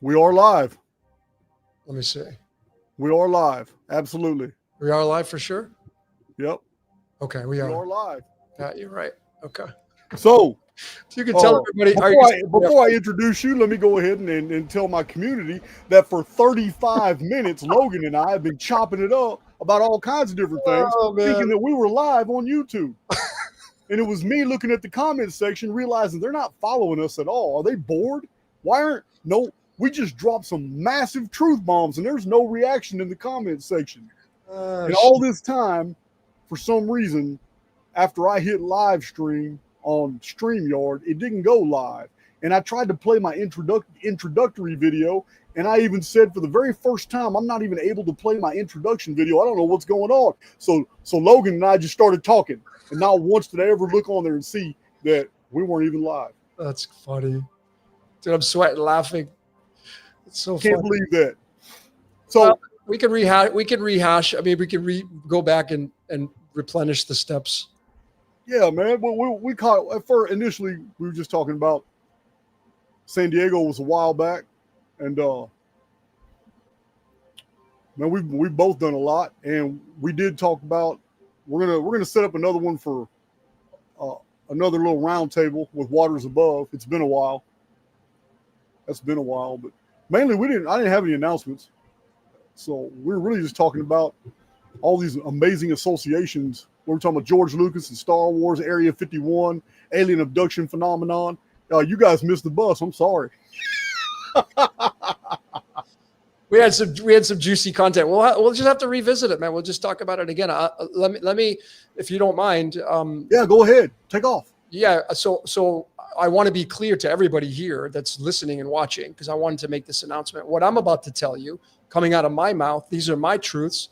We are live. Let me see. We are live. Absolutely. We are live for sure? Yep. Okay, we We are. are live. Yeah, you're right. Okay. So You can tell everybody. before I introduce you, let me go ahead and tell my community that for 35 minutes, Logan and I have been chopping it up about all kinds of different things, thinking that we were live on YouTube. And it was me looking at the comments section, realizing they're not following us at all. Are they bored? Why aren't we just dropped some massive truth bombs and there's no reaction in the comments section. And all this time, for some reason, after I hit live stream on StreamYard, it didn't go live. And I tried to play my introductory video, and I even said for the very first time, I'm not even able to play my introduction video. I don't know what's going on. So Logan and I just started talking, and not once did I ever look on there and see that we weren't even live. That's funny. Dude, I'm sweating laughing. It's so Can't funny. believe that. So we can rehash. I mean, we can go back and replenish the steps. Yeah, man. We caught at first. Initially, we were just talking about San Diego was a while back, and man, we've both done a lot, and we did talk about we're gonna set up another one for another little round table with Waters Above. It's been a while. That's been a while, but mainly I didn't have any announcements, so we were really just talking about all these amazing associations. We're talking about George Lucas and Star Wars, Area 51, alien abduction phenomenon. You guys missed the bus. I'm sorry. We had some juicy content. We'll just have to revisit it, man. We'll just talk about it again. Let me, if you don't mind. Yeah, go ahead. Take off. Yeah. So I want to be clear to everybody here that's listening and watching, because I wanted to make this announcement. What I'm about to tell you, coming out of my mouth, these are my truths.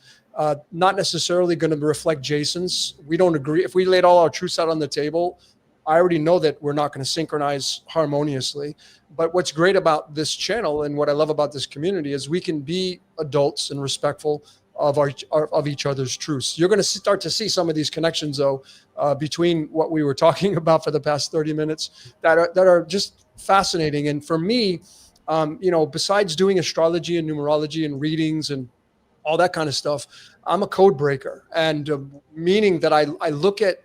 Not necessarily going to reflect Jayson's. We don't agree. If we laid all our truths out on the table, I already know that we're not going to synchronize harmoniously. But what's great about this channel and what I love about this community is we can be adults and respectful of each other's truths. You're going to start to see some of these connections, though, between what we were talking about for the past 30 minutes that are just fascinating. And for me, besides doing astrology and numerology and readings and all that kind of stuff, I'm a code breaker, and meaning that I look at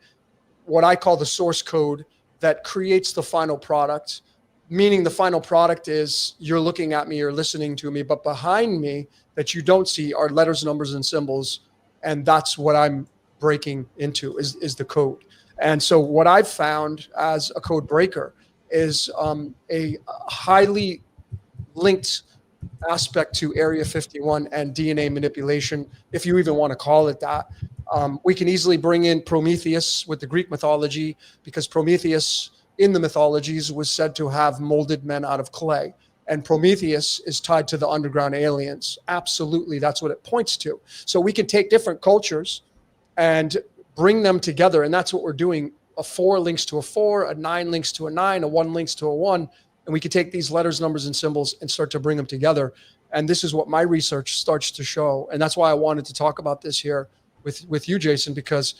what I call the source code that creates the final product, meaning the final product is you're looking at me, you're listening to me, but behind me that you don't see are letters, numbers, and symbols. And that's what I'm breaking into is the code. And so what I've found as a code breaker is a highly linked aspect to Area 51 and DNA manipulation, if you even want to call it that. We can easily bring in Prometheus with the Greek mythology, because Prometheus in the mythologies was said to have molded men out of clay. And Prometheus is tied to the underground aliens. Absolutely, that's what it points to. So we can take different cultures and bring them together, and that's what we're doing. A 4 links to a 4, a 9 links to a 9, a 1 links to a 1. And we can take these letters, numbers, and symbols and start to bring them together. And this is what my research starts to show. And that's why I wanted to talk about this here with you, Jayson, because,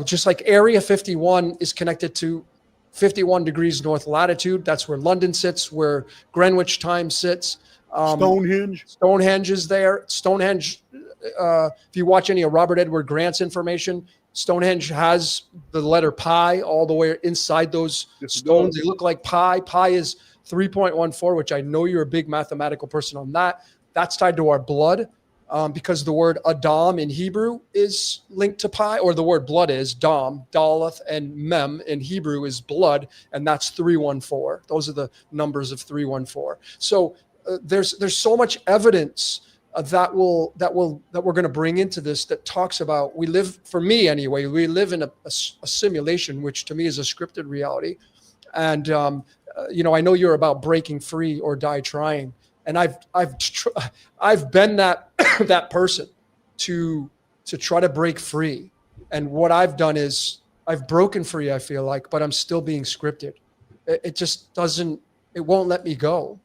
just like Area 51 is connected to 51 degrees north latitude, that's where London sits, where Greenwich time sits. Stonehenge is there. Stonehenge, if you watch any of Robert Edward Grant's information, Stonehenge has the letter pi all the way inside those stones. They look like pi. Pi is 3.14, which I know you're a big mathematical person on that. That's tied to our blood, because the word Adam in Hebrew is linked to pi, or the word blood is Dam, Daleth, and Mem in Hebrew is blood, and that's 314. Those are the numbers of 314. So there's so much evidence that we're going to bring into this that talks about, for me anyway, we live in a simulation, which to me is a scripted reality. And, I know you're about breaking free or die trying. And I've been that, that person to try to break free. And what I've done is I've broken free, I feel like, but I'm still being scripted. It just it won't let me go.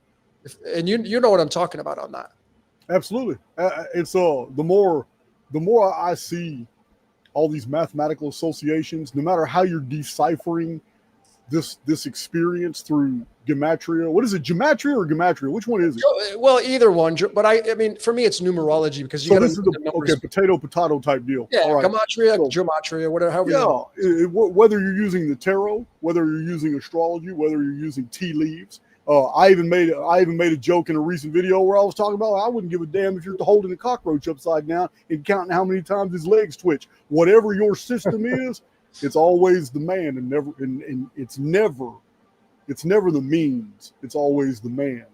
And you know what I'm talking about on that. Absolutely. It's the more I see all these mathematical associations, no matter how you're deciphering this experience through gematria. What is it, gematria or gematria? Which one is it? Well, either one. But I mean, for me, it's numerology because you got to know the numbers. Okay, potato type deal. Yeah, all right. gematria, whatever. However whether you're using the tarot, whether you're using astrology, whether you're using tea leaves. I even made a joke in a recent video where I was talking about I wouldn't give a damn if you're holding a cockroach upside down and counting how many times his legs twitch. Whatever your system is, it's always the man, and it's never the means. It's always the man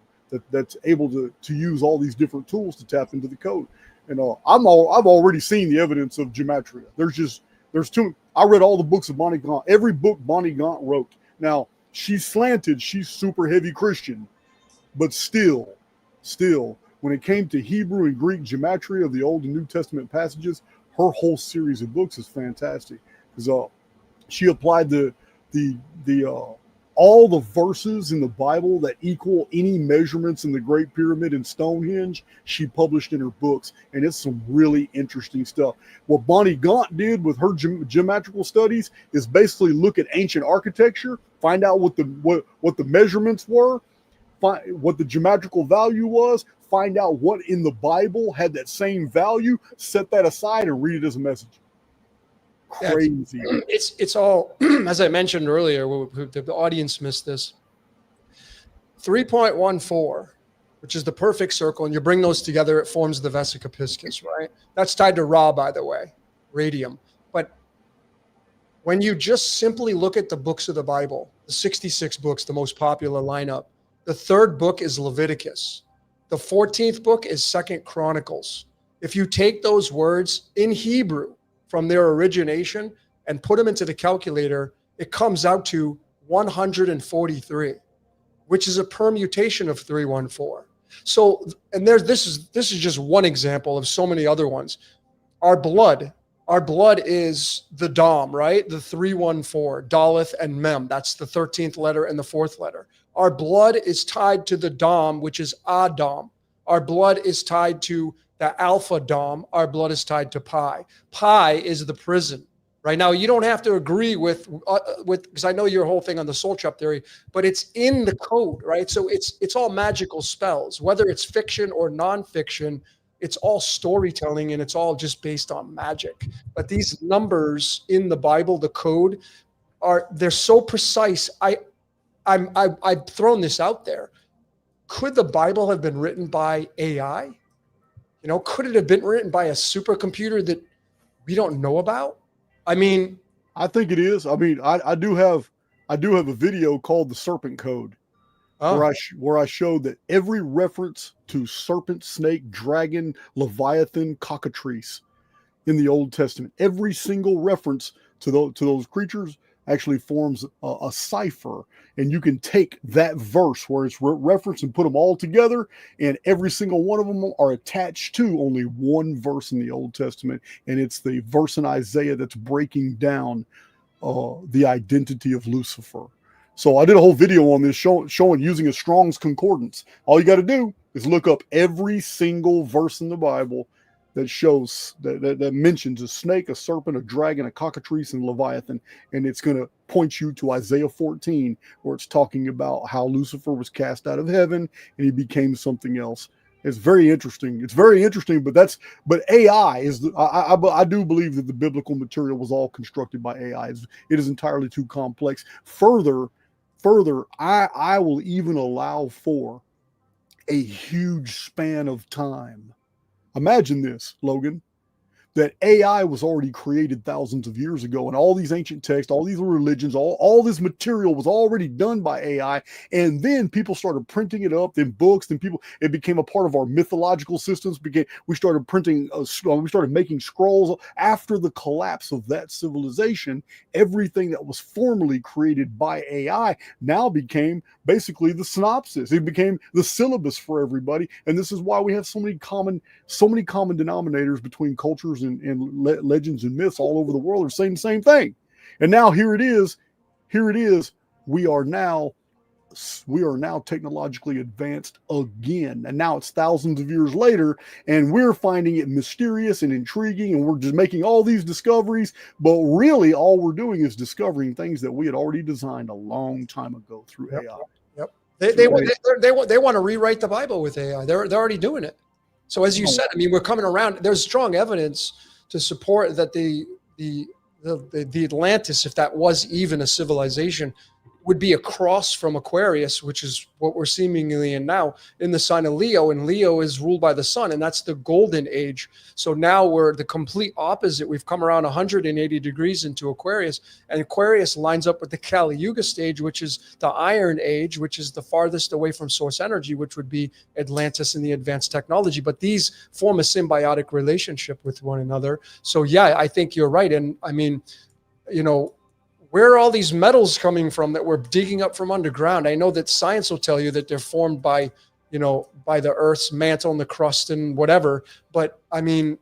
that's able to use all these different tools to tap into the code. And I've already seen the evidence of gematria. There's too. I read all the books of Bonnie Gaunt, every book Bonnie Gaunt wrote. Now, she's slanted, she's super heavy Christian, but still, when it came to Hebrew and Greek gematria of the Old and New Testament passages, her whole series of books is fantastic because she applied all the verses in the Bible that equal any measurements in the Great Pyramid and Stonehenge, she published in her books, and it's some really interesting stuff. What Bonnie Gaunt did with her geometrical studies is basically look at ancient architecture, find out what the measurements were, what the geometrical value was, find out what in the Bible had that same value, set that aside, and read it as a message. Crazy. It's all, as I mentioned earlier, the audience missed this. 3.14, which is the perfect circle, and you bring those together, it forms the vesica piscis, right? That's tied to Ra, by the way, radium. But when you just simply look at the books of the Bible, the 66 books, the most popular lineup, the third book is Leviticus. The 14th book is 2nd Chronicles. If you take those words in Hebrew from their origination and put them into the calculator, it comes out to 143, which is a permutation of 314. So, and this is just one example of so many other ones. Our blood is the Dom, right? The 314, Daleth and Mem. That's the 13th letter and the 4th letter. Our blood is tied to the Dom, which is Adam. Our blood is tied to the Alpha Dom. Our blood is tied to Pi. Pi is the prison. Right now, you don't have to agree with because I know your whole thing on the soul trap theory, but it's in the code, right? So it's all magical spells, whether it's fiction or nonfiction. It's all storytelling, and it's all just based on magic. But these numbers in the Bible, the code, they're so precise. I've thrown this out there. Could the Bible have been written by AI? You know, could it have been written by a supercomputer that we don't know about? I mean, I think it is. I mean, I do have a video called the Serpent Code, where I showed that every reference to serpent, snake, dragon, leviathan, cockatrice in the Old Testament, every single reference to those creatures actually forms a cipher, and you can take that verse where it's referenced and put them all together, and every single one of them are attached to only one verse in the Old Testament, and it's the verse in Isaiah that's breaking down the identity of Lucifer. So I did a whole video on this showing using a Strong's Concordance. All you got to do is look up every single verse in the Bible that shows that mentions a snake, a serpent, a dragon, a cockatrice, and leviathan, and it's going to point you to Isaiah 14, where it's talking about how Lucifer was cast out of heaven and he became something else. It's very interesting. It's very interesting, but AI is. I do believe that the biblical material was all constructed by AI. It is entirely too complex. Further, I will even allow for a huge span of time. Imagine this, Logan, that AI was already created thousands of years ago, and all these ancient texts, all these religions, all this material was already done by AI, and then people started printing it up in books, then it became a part of our mythological systems. We started printing, we started making scrolls. After the collapse of that civilization, everything that was formerly created by AI now became basically the synopsis. It became the syllabus for everybody, and this is why we have so many common denominators between cultures and legends and myths all over the world are saying the same thing. And now here it is. We are now we are now technologically advanced again. And now it's thousands of years later, and we're finding it mysterious and intriguing, and we're just making all these discoveries. But really, all we're doing is discovering things that we had already designed a long time ago through AI. Yep. They want to rewrite the Bible with AI. They're already doing it. So as you said, I mean, we're coming around. There's strong evidence to support that the Atlantis, if that was even a civilization, would be across from Aquarius, which is what we're seemingly in now, in the sign of Leo, and Leo is ruled by the sun, and that's the golden age. So now we're the complete opposite. We've come around 180 degrees into Aquarius, and Aquarius lines up with the Kali Yuga stage, which is the Iron Age, which is the farthest away from source energy, which would be Atlantis and the advanced technology. But these form a symbiotic relationship with one another. So yeah, I think you're right. And I mean, you know, where are all these metals coming from that we're digging up from underground? I know that science will tell you that they're formed by, you know, by the Earth's mantle and the crust and whatever. But I mean,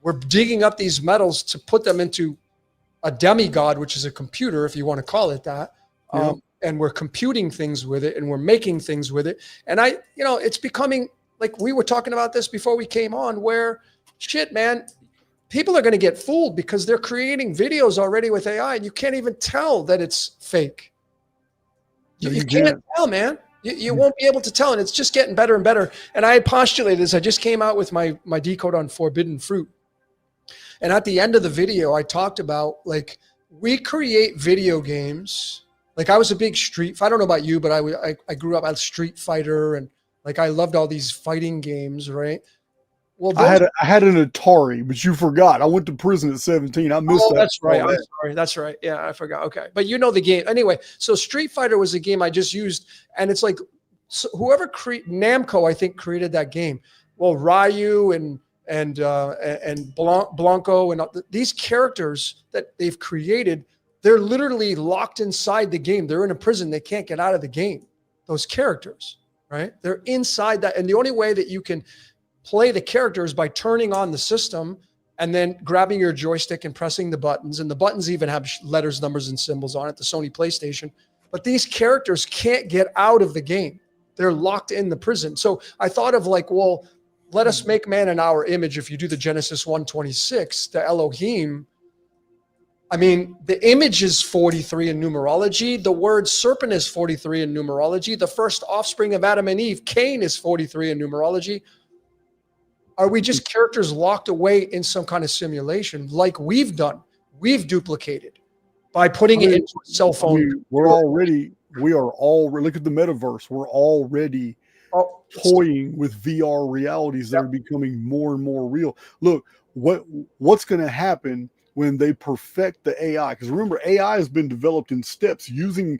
we're digging up these metals to put them into a demigod, which is a computer, if you want to call it that. And we're computing things with it, and we're making things with it. And you know, it's becoming like we were talking about this before we came on, where shit, man, people are going to get fooled because they're creating videos already with AI, and you can't even tell that it's fake. You can't tell, man. You won't be able to tell, and it's just getting better and better. And I had postulated this. I just came out with my decode on forbidden fruit. And at the end of the video, I talked about, like, we create video games. Like, I was a big I don't know about you, but I grew up as Street Fighter, and like I loved all these fighting games, right? Well, I had an Atari, but you forgot. I went to prison at 17. I missed that. That's right. I'm sorry. That's right. Yeah, I forgot. Okay. But you know the game. Anyway, so Street Fighter was a game I just used, and it's like, so whoever Namco, I think, created that game. Well, Ryu and Blanco and these characters that they've created, they're literally locked inside the game. They're in a prison. They can't get out of the game. Those characters, right? They're inside that. And the only way that you can play the characters by turning on the system and then grabbing your joystick and pressing the buttons. And the buttons even have letters, numbers, and symbols on it, the Sony PlayStation. But these characters can't get out of the game. They're locked in the prison. So I thought of, like, well, let us make man in our image. If you do the Genesis 1:26, the Elohim, I mean, the image is 43 in numerology. The word serpent is 43 in numerology. The first offspring of Adam and Eve, Cain, is 43 in numerology. Are we just characters locked away in some kind of simulation like we've done? We've duplicated by putting it into a cell phone. We are already, look at the metaverse. We're already toying with VR realities that are becoming more and more real. Look, what's going to happen when they perfect the AI? Because remember, AI has been developed in steps using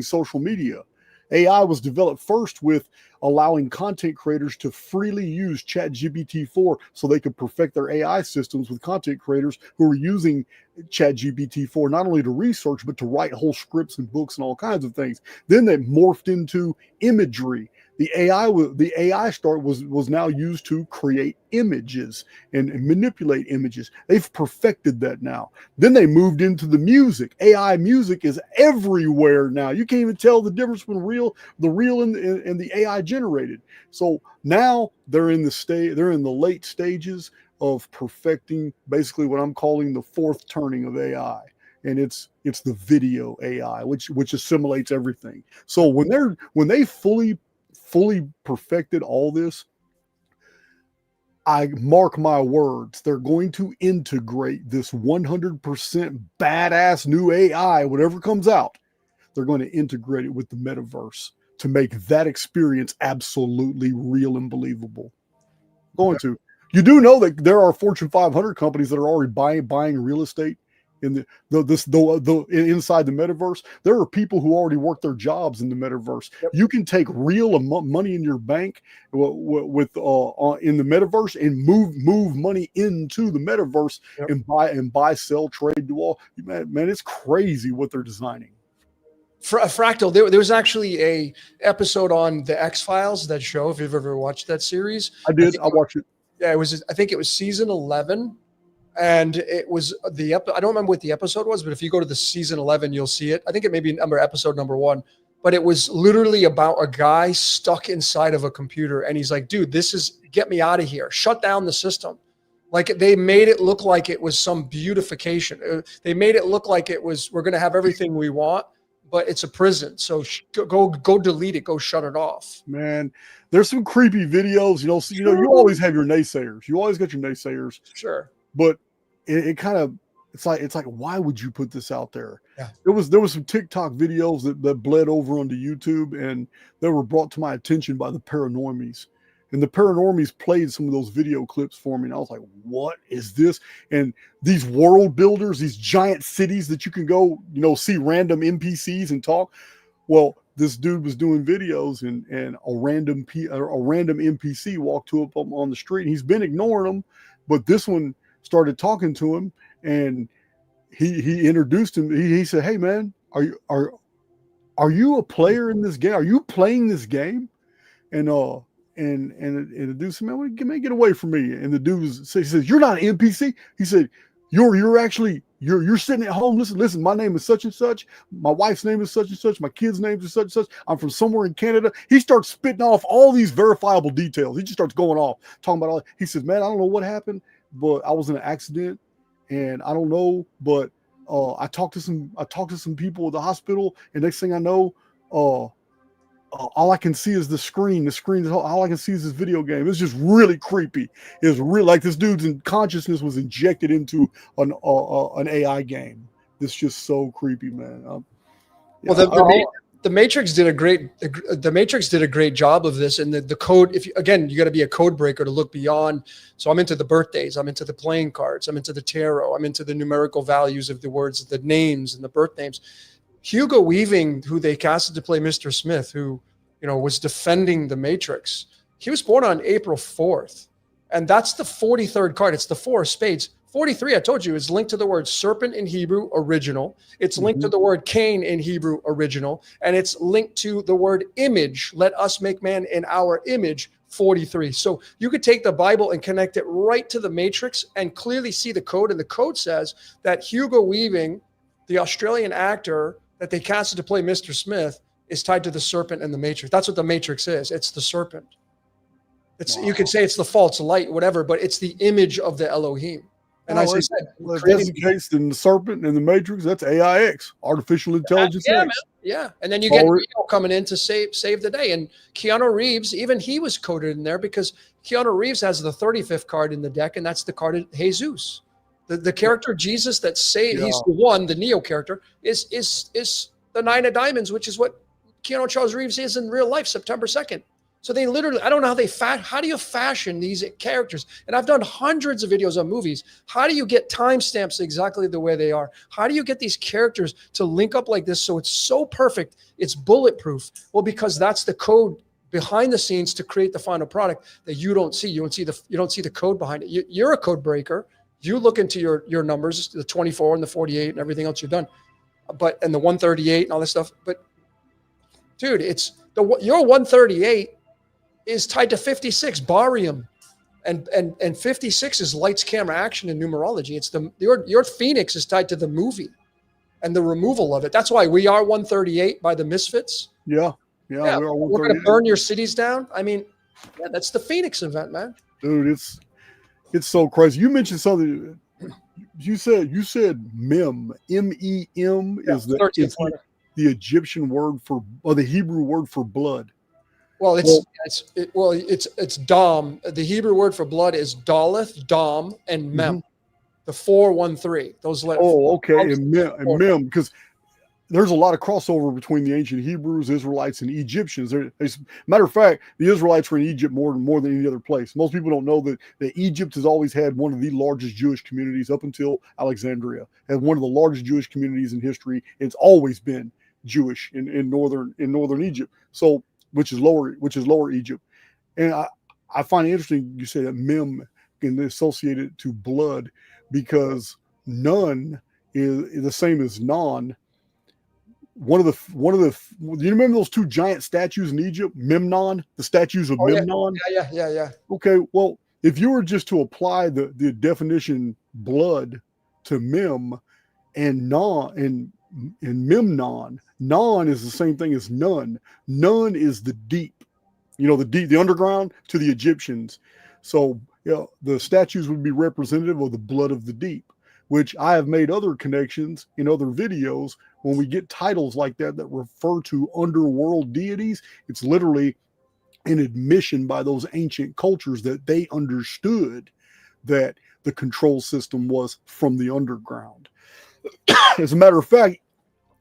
social media. AI was developed first with allowing content creators to freely use ChatGPT-4 so they could perfect their AI systems with content creators who are using ChatGPT-4 not only to research, but to write whole scripts and books and all kinds of things. Then they morphed into imagery. The AI was now used to create images and manipulate images. They've perfected that now. Then they moved into the music. AI music is everywhere now. You can't even tell the difference between the real and the AI generated. So now they're in the late stages of perfecting basically what I'm calling the fourth turning of AI. And it's the video AI, which assimilates everything. So when they fully perfected all this, I mark my words, they're going to integrate this 100% badass new AI, whatever comes out. They're going to integrate it with the metaverse to make that experience absolutely real and believable. You do know that there are Fortune 500 companies that are already buying real estate in inside the metaverse. There are people who already work their jobs in the metaverse. Yep. You can take real money in your bank with in the metaverse and move money into the metaverse. Yep. and buy, sell, trade, do all. Man, it's crazy what they're designing. Fractal, there was actually a episode on the X-Files, that show, if you've ever watched that series. I did. I watched it. Yeah, I think it was season 11. And it was I don't remember what the episode was, but if you go to the season 11, you'll see it. I think it may be episode number 1. but it was literally about a guy stuck inside of a computer. And he's like, dude, get me out of here. Shut down the system. Like they made it look like it was some beautification. They made it look like we're going to have everything we want, but it's a prison. So go delete it. Go shut it off. Man, there's some creepy videos, you always have your naysayers. You always got your naysayers. Sure. But it kind of, it's like, why would you put this out there? Yeah. There was some TikTok videos that bled over onto YouTube, and they were brought to my attention by the Paranormies. And the Paranormies played some of those video clips for me. And I was like, what is this? And these world builders, these giant cities that you can go, see random NPCs and talk. Well, this dude was doing videos, and a random NPC walked to him on the street. And he's been ignoring them, but this one started talking to him, and he introduced him. He said, "Hey man, are you a player in this game? Are you playing this game?" And the dude said, "Man, get away from me." And the dude he says, "You're not an NPC." He said, "You're actually you're sitting at home. Listen. My name is such and such. My wife's name is such and such. My kids' names are such and such. I'm from somewhere in Canada." He starts spitting off all these verifiable details. He just starts going off, talking about all. He says, "Man, I don't know what happened, but I was in an accident, and I don't know, but I talked to some people at the hospital, and next thing I know, all I can see is the screen. The screen is all I can see is this video game." It's just really creepy. It's real, like this dude's consciousness was injected into an AI game. It's just so creepy, man. The Matrix did a great job of this, and the code. You got to be a code breaker to look beyond. So I'm into the birthdays, I'm into the playing cards, I'm into the tarot, I'm into the numerical values of the words, the names, and the birth names. Hugo Weaving, who they casted to play Mr. Smith, who was defending the Matrix, he was born on April 4th, and that's the 43rd card. It's the 4 of spades. 43, I told you, is linked to the word serpent in Hebrew, original. It's linked to the word Cain in Hebrew, original. And it's linked to the word image. Let us make man in our image, 43. So you could take the Bible and connect it right to the Matrix and clearly see the code. And the code says that Hugo Weaving, the Australian actor that they casted to play Mr. Smith, is tied to the serpent and the Matrix. That's what the Matrix is. It's the serpent. Wow. You could say it's the false light, whatever, but it's the image of the Elohim. And as I said, if that's the case, then the serpent and the Matrix, that's AIX, artificial intelligence. Yeah, man. Yeah. And then you get Neo coming in to save the day. And Keanu Reeves, even he was coded in there because Keanu Reeves has the 35th card in the deck, and that's the card of Jesus. The character Jesus that he's the one, the Neo character, is the 9 of diamonds, which is what Keanu Charles Reeves is in real life, September 2nd. So they literally, I don't know how do you fashion these characters? And I've done hundreds of videos on movies. How do you get timestamps exactly the way they are? How do you get these characters to link up like this so it's so perfect, it's bulletproof? Well, because that's the code behind the scenes to create the final product that you don't see. You don't see the code behind it. You're a code breaker. You look into your numbers, the 24 and the 48 and everything else you've done, and the 138 and all this stuff. But dude, your 138 is tied to 56 barium, and 56 is lights, camera, action, and numerology. It's your Phoenix is tied to the movie and the removal of it. That's why we are 138 by the Misfits. Yeah. We are 138. We're going to burn your cities down. I mean, that's the Phoenix event, man. Dude, it's so crazy. You mentioned something. You said mem, M-E-M is the Egyptian word for, or the Hebrew word for blood. Well, it's dom. The Hebrew word for blood is daleth, dom, and mem. The 413. Those letters. Oh, okay, and mem, because there's a lot of crossover between the ancient Hebrews, Israelites, and Egyptians. Matter of fact, the Israelites were in Egypt more than any other place. Most people don't know that Egypt has always had one of the largest Jewish communities up until Alexandria. Had one of the largest Jewish communities in history. It's always been Jewish in northern Egypt. So which is lower Egypt. And I find it interesting you say that mem can associate it to blood, because nun is the same as non. One of the do you remember those two giant statues in Egypt? Memnon, the statues of Memnon? Yeah. Okay, well, if you were just to apply the definition blood to mem and non, and Memnon. Non is the same thing as none. None is the deep, the deep, the underground to the Egyptians. So the statues would be representative of the blood of the deep, which I have made other connections in other videos. When we get titles like that refer to underworld deities, it's literally an admission by those ancient cultures that they understood that the control system was from the underground. As a matter of fact,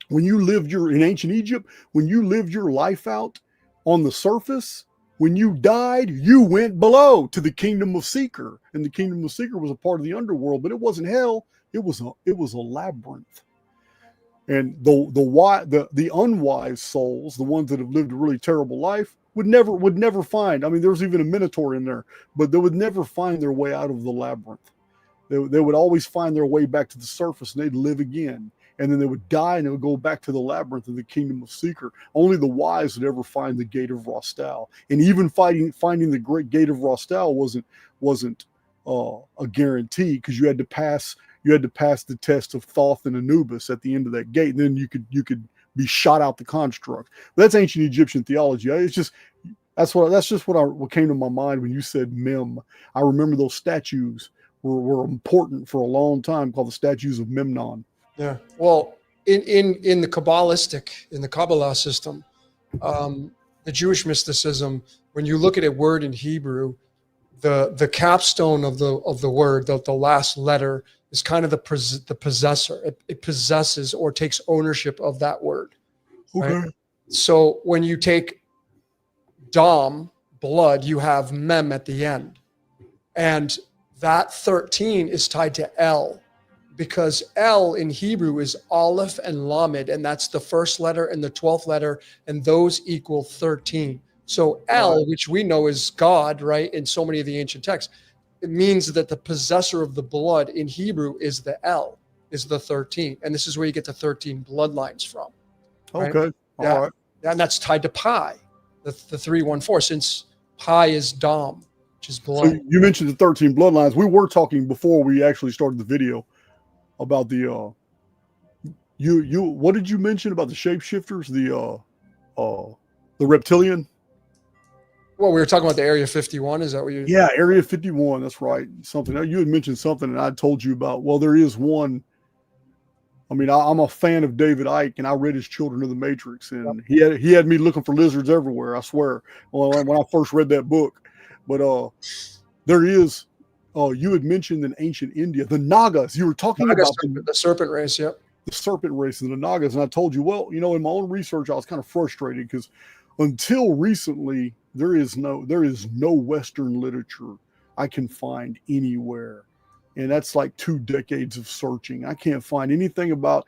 when you lived in ancient Egypt, when you lived your life out on the surface, when you died, you went below to the kingdom of Seeker. And the kingdom of Seeker was a part of the underworld, but it wasn't hell. It was a labyrinth. And the unwise souls, the ones that have lived a really terrible life, would never find. I mean, there was even a minotaur in there, but they would never find their way out of the labyrinth. They would always find their way back to the surface, and they'd live again. And then they would die, and they would go back to the labyrinth of the kingdom of Seeker. Only the wise would ever find the gate of Rostal. And even finding the great gate of Rostal wasn't a guarantee, because you had to pass the test of Thoth and Anubis at the end of that gate, and then you could be shot out the construct. That's ancient Egyptian theology. That's just what came to my mind when you said Mem. I remember those statues were important for a long time, called the statues of Memnon. Yeah. Well, in the Kabbalah system, the Jewish mysticism, when you look at a word in Hebrew, the capstone of the word, the last letter, is kind of the possessor. It possesses or takes ownership of that word. Okay. Right? So when you take Dam, blood, you have Mem at the end. And that 13 is tied to El, because El in Hebrew is Aleph and Lamed, and that's the first letter and the 12th letter, and those equal 13. So El, which we know is God, right, in so many of the ancient texts, it means that the possessor of the blood in Hebrew is the El, is the 13. And this is where you get the 13 bloodlines from. Right? Okay. All right. And that's tied to Pi, the 314, since Pi is Dam, which is blood. So you mentioned the 13 bloodlines. We were talking before we actually started the video about the what did you mention about the shapeshifters? The reptilian? Well, we were talking about the Area 51. Is that what you? Yeah, Area 51. That's right. Something you had mentioned something, and I told you about. Well, there is one. I mean, I'm a fan of David Icke, and I read his Children of the Matrix, and he had me looking for lizards everywhere. I swear. Well, when I first read that book, but there is. You had mentioned in ancient India the Nagas. You were talking about the serpent race. Yep. The serpent race and the Nagas, and I told you, well, in my own research, I was kind of frustrated because until recently, there is no Western literature I can find anywhere. And that's like 2 decades of searching. I can't find anything about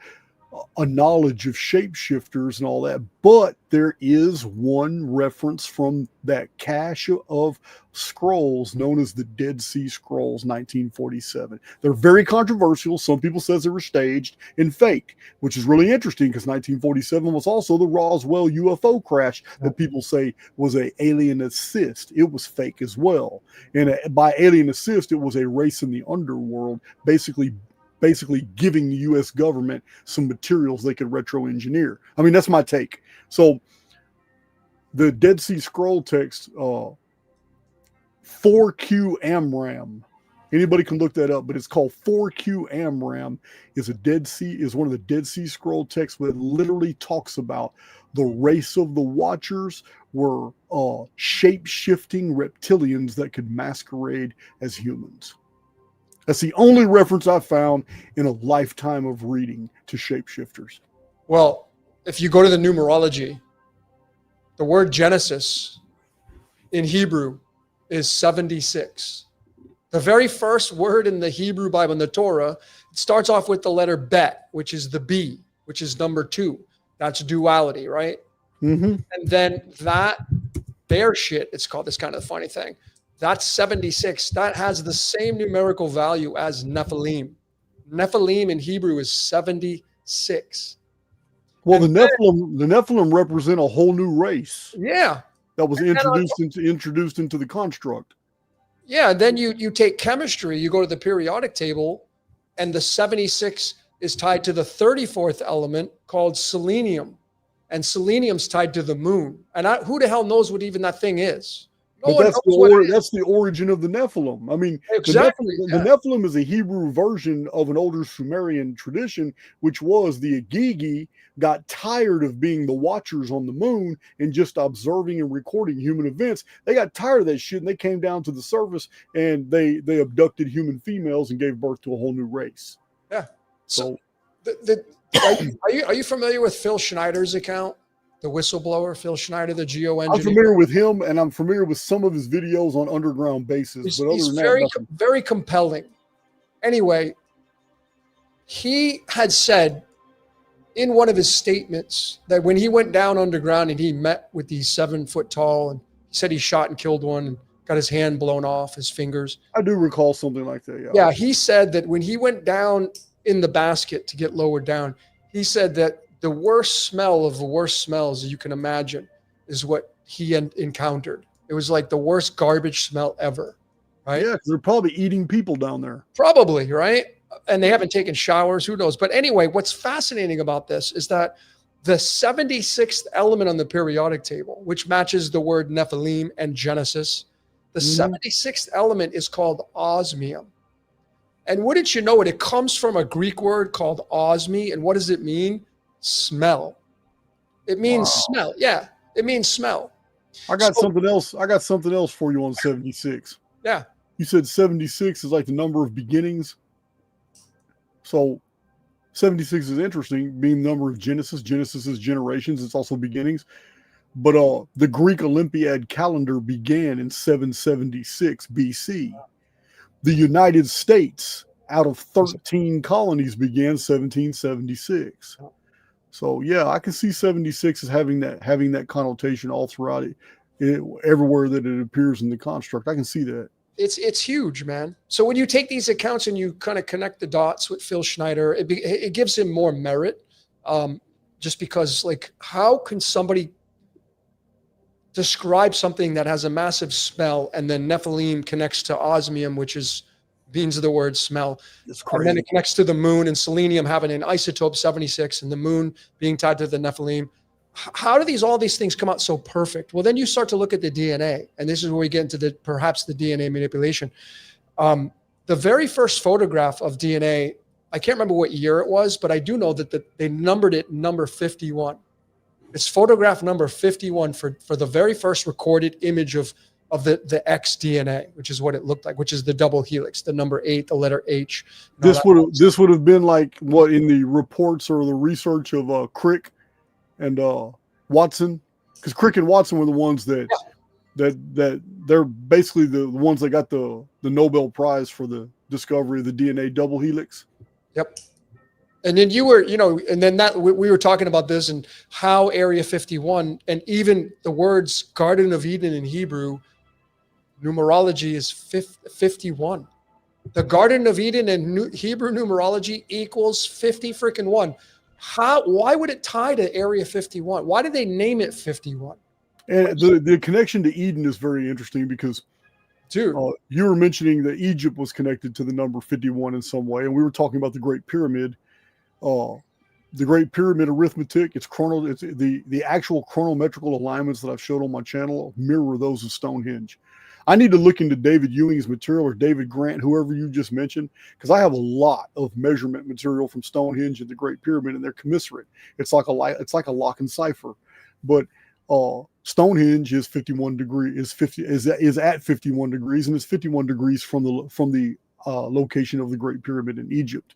a knowledge of shapeshifters and all that, but there is one reference from that cache of scrolls known as the Dead Sea Scrolls, 1947. They're very controversial. Some people says they were staged and fake, which is really interesting because 1947 was also the Roswell UFO crash that people say was an alien assist. It was fake as well. And by alien assist, it was a race in the underworld, basically giving the U.S. government some materials they could retro-engineer. I mean, that's my take. So the Dead Sea Scroll text, 4Q Amram, anybody can look that up, but it's called 4Q Amram, is one of the Dead Sea Scroll texts that literally talks about the race of the Watchers were shape-shifting reptilians that could masquerade as humans. That's the only reference I found in a lifetime of reading to shapeshifters. Well, if you go to the numerology, the word Genesis in Hebrew is 76. The very first word in the Hebrew Bible, in the Torah, it starts off with the letter Bet, which is the B, which is number 2. That's duality, right? Mm-hmm. And then that bear shit, it's called, this kind of funny thing. That's 76. That has the same numerical value as Nephilim. Nephilim in Hebrew is 76. Well, the Nephilim represent a whole new race. Yeah. That was introduced into the construct. Yeah. And then you take chemistry, you go to the periodic table, and the 76 is tied to the 34th element called selenium. And selenium's tied to the moon. And who the hell knows what even that thing is? But that's the origin of the Nephilim. I mean, exactly. The Nephilim is a Hebrew version of an older Sumerian tradition, which was the Agigi got tired of being the watchers on the moon and just observing and recording human events. They got tired of that shit, and they came down to the surface, and they abducted human females and gave birth to a whole new race. Yeah. So are you familiar with Phil Schneider's account? The whistleblower, Phil Schneider, the geo engineer. I'm familiar with him, and I'm familiar with some of his videos on underground bases. But he's very compelling. Anyway, he had said in one of his statements that when he went down underground and he met with these 7 foot tall, and he said he shot and killed one and got his hand blown off, his fingers. I do recall something like that. Yeah, he said that when he went down in the basket to get lowered down, he said that the worst smell of the worst smells you can imagine is what he encountered. It was like the worst garbage smell ever, right? Yeah, because they're probably eating people down there. Probably, right? And they haven't taken showers, who knows? But anyway, what's fascinating about this is that the 76th element on the periodic table, which matches the word Nephilim and Genesis, the 76th element is called osmium. And wouldn't you know it, it comes from a Greek word called osmi. And what does it mean? Smell. It means smell. Yeah, it means smell. I got something else. I got something else for you on 76. Yeah. You said 76 is like the number of beginnings. So 76 is interesting, being the number of Genesis. Genesis is generations. It's also beginnings. But the Greek Olympiad calendar began in 776 BC. The United States, out of 13 colonies, began 1776. So yeah, I can see 76 as having that connotation all throughout it, everywhere that it appears in the construct. I can see that. It's huge, man. So when you take these accounts and you kind of connect the dots with Phil Schneider, it gives him more merit. Just because, like, how can somebody describe something that has a massive smell, and then Nephilim connects to osmium, which means the word smell. And then it connects to the moon, and selenium having an isotope 76 and the moon being tied to the Nephilim. How do all these things come out so perfect? Well, then you start to look at the DNA, and this is where we get into perhaps the DNA manipulation. The very first photograph of DNA, I can't remember what year it was, but I do know that they numbered it number 51. It's photograph number 51 for the very first recorded image of the X DNA, which is what it looked like, which is the double helix, the number 8, the letter H. This would have been like what in the reports or the research of Crick and Watson, because Crick and Watson were the ones that they're basically the ones that got the Nobel Prize for the discovery of the DNA double helix. Yep. And then you were, and then we were talking about this and how Area 51 and even the words Garden of Eden in Hebrew, numerology is 51. The Garden of Eden in Hebrew numerology equals 50 freaking 1. Why would it tie to Area 51? Why did they name it 51? And the connection to Eden is very interesting because, dude, you were mentioning that Egypt was connected to the number 51 in some way, and we were talking about the Great Pyramid. The Great Pyramid arithmetic, it's the actual chronometrical alignments that I've showed on my channel mirror those of Stonehenge. I need to look into David Ewing's material or David Grant, whoever you just mentioned, because I have a lot of measurement material from Stonehenge and the Great Pyramid, and they're commiserate. It's like a lock and cipher, but Stonehenge is 51 degrees is at 51 degrees, and it's 51 degrees from the location of the Great Pyramid in Egypt.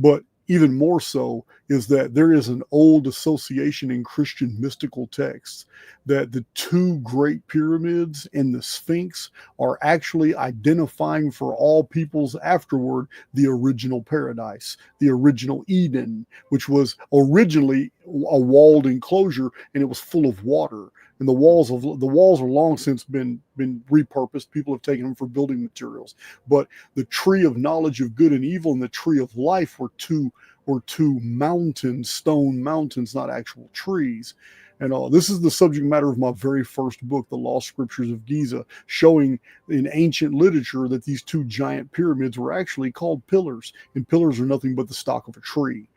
But even more so is that there is an old association in Christian mystical texts that the 2 great pyramids and the Sphinx are actually identifying for all peoples afterward the original paradise, the original Eden, which was originally a walled enclosure, and it was full of water. And the walls are long since been repurposed. People have taken them for building materials. But the tree of knowledge of good and evil and the tree of life were two mountains, stone mountains, not actual trees. And this is the subject matter of my very first book, The Lost Scriptures of Giza, showing in ancient literature that these two giant pyramids were actually called pillars, and pillars are nothing but the stalk of a tree.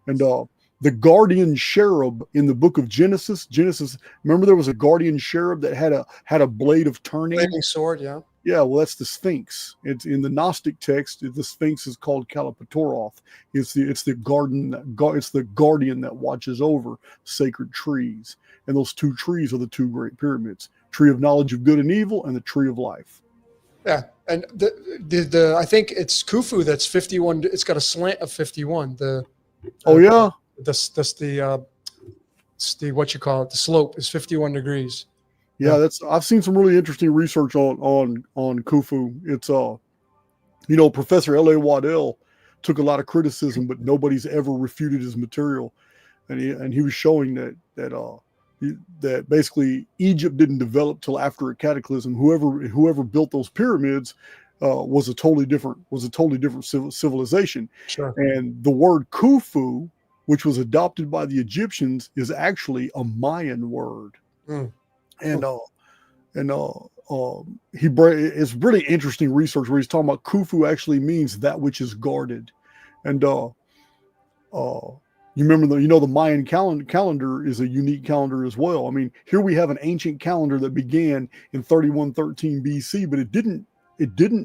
And the guardian cherub in the book of Genesis, remember there was a guardian cherub that had a blade of turning? Flaming sword, yeah. Yeah, well, that's the Sphinx. It's in the Gnostic text. The Sphinx is called Kalapatoroth. It's the guardian that watches over sacred trees, and those two trees are the two great pyramids: tree of knowledge of good and evil, and the tree of life. Yeah, and the I think it's Khufu that's 51. It's got a slant of 51. It's the what you call it. The slope is 51 degrees. Yeah, I've seen some really interesting research on Khufu. It's Professor L.A. Waddell took a lot of criticism, but nobody's ever refuted his material, and he was showing that basically Egypt didn't develop till after a cataclysm. Whoever built those pyramids was a totally different civilization. Sure. And the word Khufu, which was adopted by the Egyptians, is actually a Mayan word. Mm. It's really interesting research where he's talking about Khufu actually means that which is guarded. And you remember the Mayan calendar is a unique calendar as well. I mean, here we have an ancient calendar that began in 3113 BC, but it didn't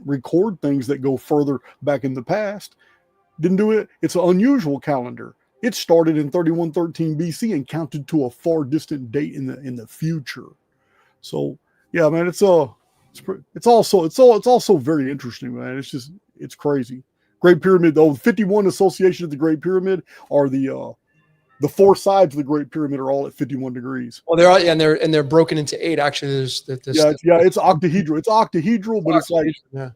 record things that go further back in the past. Didn't do it. It's an unusual calendar. It started in 3113 BC and counted to a far distant date in the future. So yeah, man, it's also very interesting, man. It's crazy. Great Pyramid, though, 51 association of the Great Pyramid are the four sides of the Great Pyramid are all at 51 degrees. Well, they're all, and they're broken into 8. Actually, it's octahedral. It's octahedral, but it's like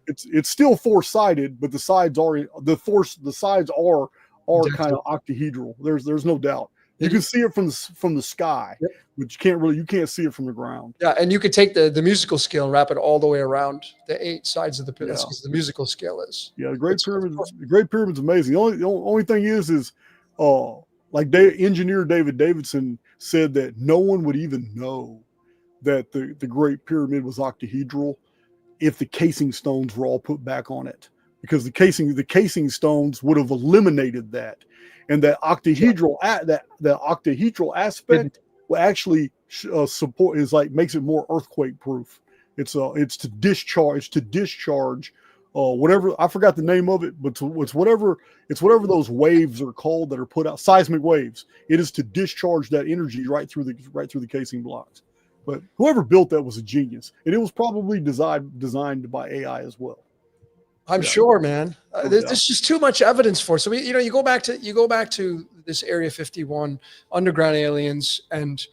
it's still four-sided, but the sides are kind of octahedral. There's no doubt. You can see it from the sky, yep. But you can't see it from the ground. Yeah, and you could take the musical scale and wrap it all the way around the 8 sides of the pyramid. Because the musical scale is. Yeah, the Great Pyramid's amazing. The only thing is engineer David Davidson said that no one would even know that the Great Pyramid was octahedral if the casing stones were all put back on it, because the casing stones would have eliminated that. And that octahedral octahedral aspect will actually makes it more earthquake proof. It's to discharge whatever, I forgot the name of it, but it's whatever those waves are called that are put out, seismic waves. It is to discharge that energy right through the casing blocks. But whoever built that was a genius, and it was probably designed by AI as well. I'm sure, man. There's just too much evidence for it. So you go back to this Area 51 underground aliens, and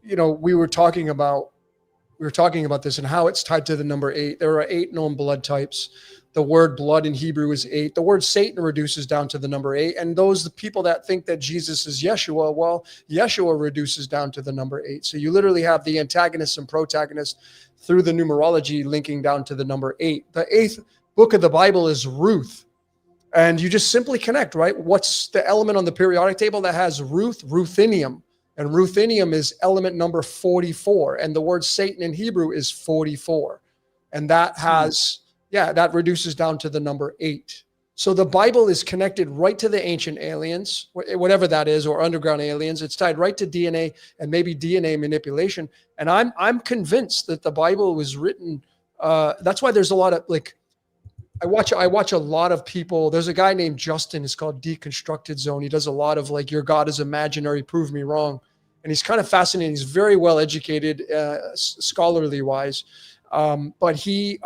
we were talking about this and how it's tied to the number 8. There are 8 known blood types. The word blood in Hebrew is 8. The word Satan reduces down to the number 8. And the people that think that Jesus is Yeshua, well, Yeshua reduces down to the number 8. So you literally have the antagonist and protagonist through the numerology linking down to the number 8. The 8th book of the Bible is Ruth. And you just simply connect, right? What's the element on the periodic table that has Ruth? Ruthenium. And ruthenium is element number 44. And the word Satan in Hebrew is 44. And that that reduces down to the number 8. So the Bible is connected right to the ancient aliens, whatever that is, or underground aliens. It's tied right to DNA and maybe DNA manipulation. And I'm convinced that the Bible was written. That's why there's a lot of I watch a lot of people. There's a guy named Justin. It's called Deconstructed Zone. He does a lot of your God is imaginary, prove me wrong. And he's kind of fascinating. He's very well educated, scholarly wise. But he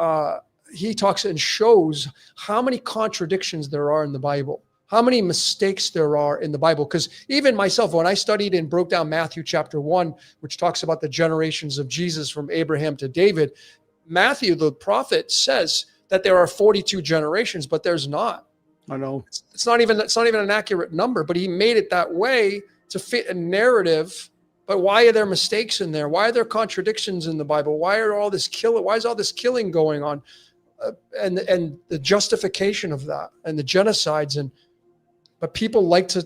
talks and shows how many contradictions there are in the Bible, how many mistakes there are in the Bible. Because even myself, when I studied and broke down Matthew chapter 1, which talks about the generations of Jesus from Abraham to David, Matthew, the prophet, says that there are 42 generations, but there's not. I know. It's not even an accurate number, but he made it that way to fit a narrative. But why are there mistakes in there? Why are there contradictions in the Bible? Why is all this killing going on? And the justification of that and the genocides, but people like to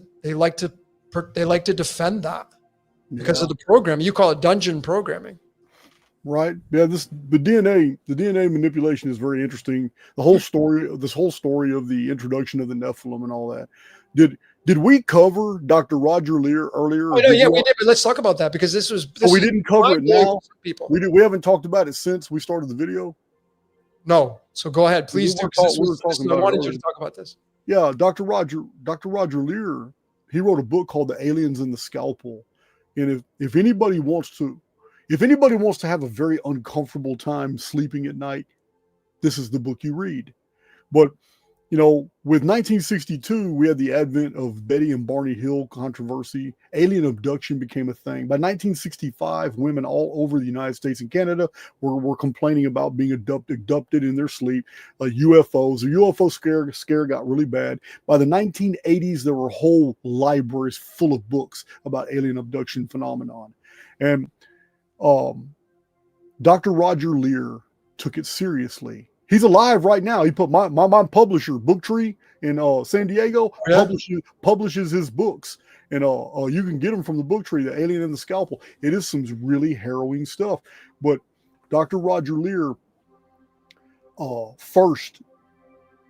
defend that. because of the program. You call it dungeon programming. Right. Yeah. The DNA manipulation is very interesting. This whole story of the introduction of the Nephilim and all that. Did we cover Dr. Roger Lear earlier? Oh, no, yeah, we did. But let's talk about that because this we didn't cover it now. People. We haven't talked about it since we started the video. No. So go ahead, please do. I wanted you to talk about this. Yeah, Dr. Roger Lear, he wrote a book called The Aliens and the Scalpel. And if anybody wants to have a very uncomfortable time sleeping at night, this is the book you read. But, with 1962, we had the advent of Betty and Barney Hill controversy. Alien abduction became a thing. By 1965, women all over the United States and Canada were complaining about being abducted in their sleep. UFOs. The UFO scare got really bad. By the 1980s, there were whole libraries full of books about alien abduction phenomenon. And Dr. Roger Lear took it seriously. He's alive right now. He put my publisher, Booktree in San Diego, publishes his books. And you can get them from the Booktree, The Alien and the Scalpel. It is some really harrowing stuff. But Dr. Roger Lear, first,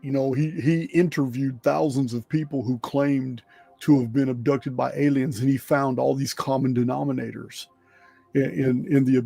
he interviewed thousands of people who claimed to have been abducted by aliens, and he found all these common denominators in the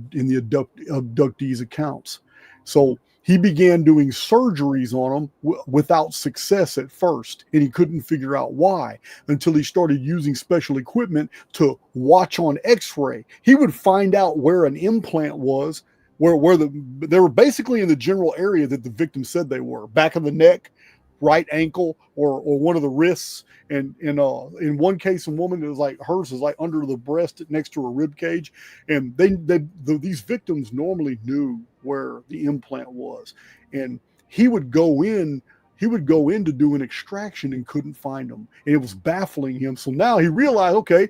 abductees' accounts. So he began doing surgeries on them without success at first, and he couldn't figure out why until he started using special equipment to watch on X-ray. He would find out where an implant was, where they were basically in the general area that the victim said they were, back of the neck, right ankle, or one of the wrists. And in one case, a woman, it was like hers is like under the breast next to her rib cage. And these victims normally knew where the implant was. And he would go in to do an extraction and couldn't find them. And it was baffling him. So now he realized, okay,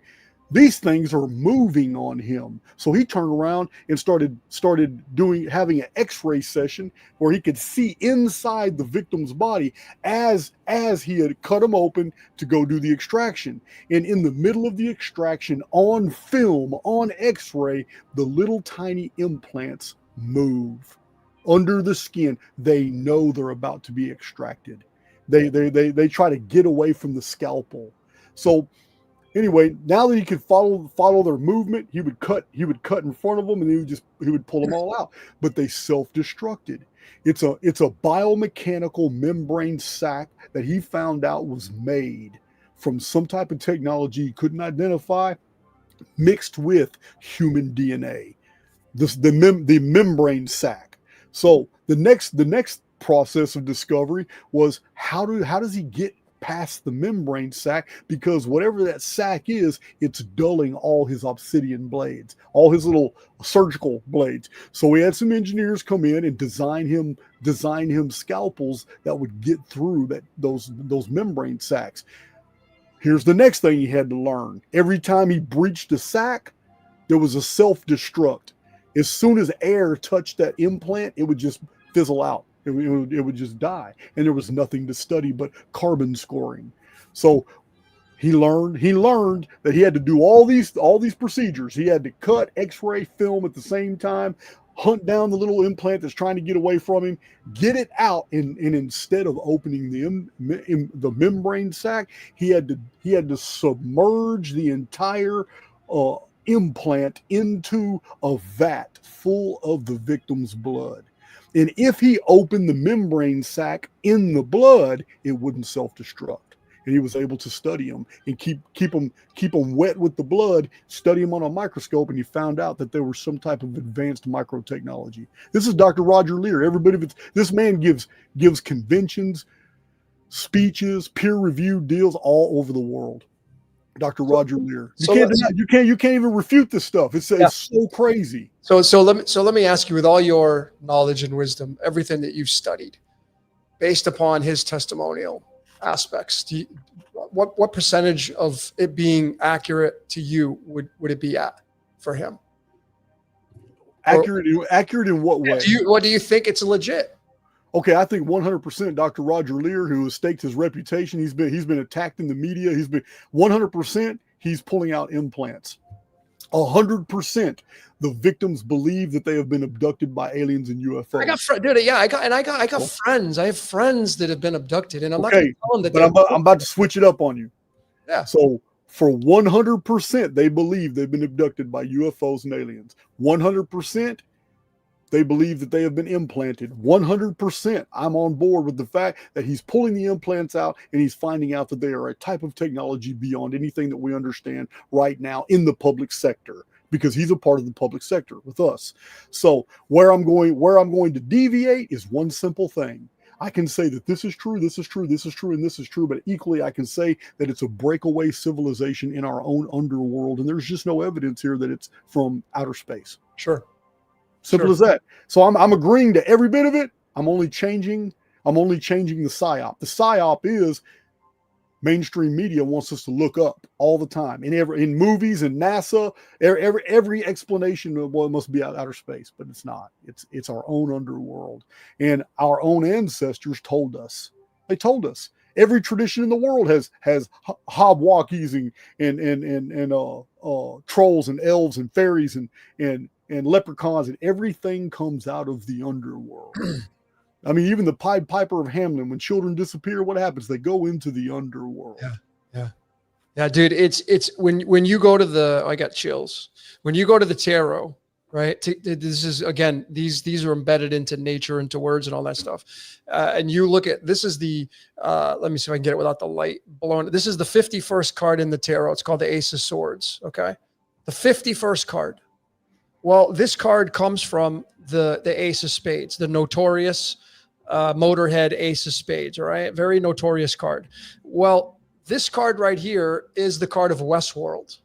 these things are moving on him. So he turned around and started having an X-ray session where he could see inside the victim's body as he had cut them open to go do the extraction. And in the middle of the extraction, on film, on X-ray, the little tiny implants move under the skin. They know they're about to be extracted. They try to get away from the scalpel. So anyway, now that he could follow their movement, he would cut in front of them, and he would pull them all out. But they self-destructed. It's a biomechanical membrane sac that he found out was made from some type of technology he couldn't identify, mixed with human DNA. The membrane sac. So the next process of discovery was how does he get past the membrane sac, because whatever that sac is, it's dulling all his obsidian blades, all his little surgical blades. So we had some engineers come in and design him scalpels that would get through those membrane sacs. Here's the next thing he had to learn. Every time he breached a sac, there was a self-destruct. As soon as air touched that implant, it would just fizzle out. It would just die, and there was nothing to study but carbon scoring. So he learned that he had to do all these procedures. He had to cut, X-ray, film at the same time, hunt down the little implant that's trying to get away from him, get it out, and instead of opening the membrane sac, he had to submerge the entire implant into a vat full of the victim's blood. And if he opened the membrane sac in the blood, it wouldn't self-destruct. And he was able to study them and keep them wet with the blood, study them on a microscope, and he found out that there was some type of advanced microtechnology. This is Dr. Roger Lear. This man gives conventions, speeches, peer-reviewed deals all over the world. Dr. Roger Lear. You can't even refute this stuff. It's so crazy. So let me ask you, with all your knowledge and wisdom, everything that you've studied, based upon his testimonial aspects, what percentage of it being accurate to you would it be at for him? Accurate in what way? Do you think it's legit? Okay, I think 100% Dr. Roger Lear, who has staked his reputation, he's been attacked in the media. He's been 100%. He's pulling out implants. 100%. The victims believe that they have been abducted by aliens and UFOs. I got friends. I have friends that have been abducted, and I'm not going to tell them that. But I'm about to switch it up on you. Yeah. So for 100%, they believe they've been abducted by UFOs and aliens. 100%, they believe that they have been implanted. 100%, I'm on board with the fact that he's pulling the implants out and he's finding out that they are a type of technology beyond anything that we understand right now in the public sector, because he's a part of the public sector with us. So where I'm going to deviate is one simple thing. I can say that this is true, this is true, this is true, and this is true, but equally I can say that it's a breakaway civilization in our own underworld, and there's just no evidence here that it's from outer space. Sure. Simple as that. So I'm agreeing to every bit of it. I'm only changing the psyop. The psyop is mainstream media wants us to look up all the time. In movies and NASA, every explanation of what must be outer space, but it's not. It's our own underworld. And our own ancestors told us. They told us. Every tradition in the world has hobwalkies and trolls and elves and fairies and leprechauns, and everything comes out of the underworld. I mean, even the Pied Piper of Hamelin, when children disappear, what happens? They go into the underworld. Yeah, dude. It's when you go to the, I got chills. When you go to the tarot, right? This is, again, these are embedded into nature, into words and all that stuff. And you look at, this is the, let me see if I can get it without the light blowing. This is the 51st card in the tarot. It's called the Ace of Swords. Okay. The 51st card. Well, this card comes from the Ace of Spades, the notorious Motorhead Ace of Spades. All right. Very notorious card. Well, this card right here is the card of Westworld.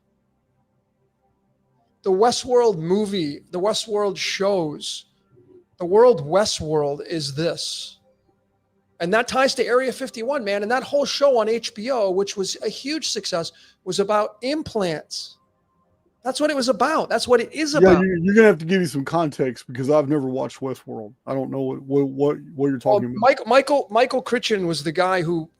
The Westworld movie, the Westworld shows, the world Westworld is this. And that ties to Area 51, man. And that whole show on HBO, which was a huge success, was about implants. That's what it was about. That's what it is about. Yeah, you're gonna have to give me some context because I've never watched Westworld. I don't know what you're talking about. Michael Crichton was the guy who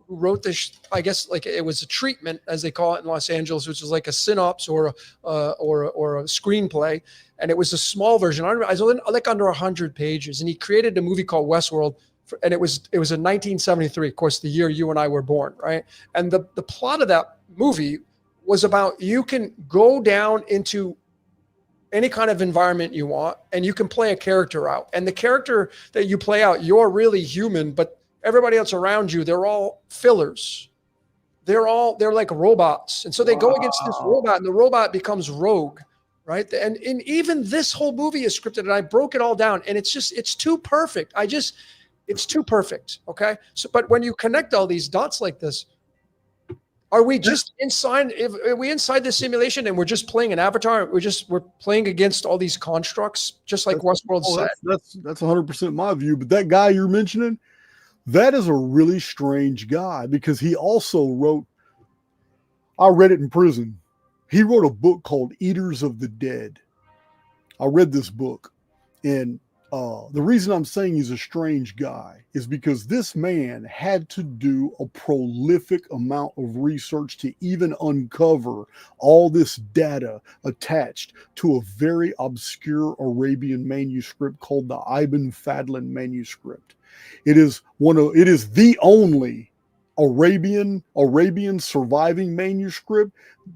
wrote this. I guess like it was a treatment, as they call it in Los Angeles, which was like a synopsis or a screenplay, and it was a small version. I was like under 100 pages, and he created a movie called Westworld. And it was in 1973, of course, the year you and I were born, right? And the plot of that movie was about, you can go down into any kind of environment you want, and you can play a character out. And the character that you play out, you're really human, but everybody else around you, they're all fillers. They're like robots. And so they go against this robot, and the robot becomes rogue, right? And even this whole movie is scripted, and I broke it all down, and it's too perfect. It's too perfect. Okay. So, but when you connect all these dots like this, are we just inside? Are we inside the simulation and we're just playing an avatar? We're playing against all these constructs, just like Westworld said. That's 100% my view. But that guy you're mentioning, that is a really strange guy, because he also wrote, I read it in prison. He wrote a book called Eaters of the Dead. I read this book, and the reason I'm saying he's a strange guy is because this man had to do a prolific amount of research to even uncover all this data attached to a very obscure Arabian manuscript called the Ibn Fadlan manuscript. It is the only Arabian surviving manuscript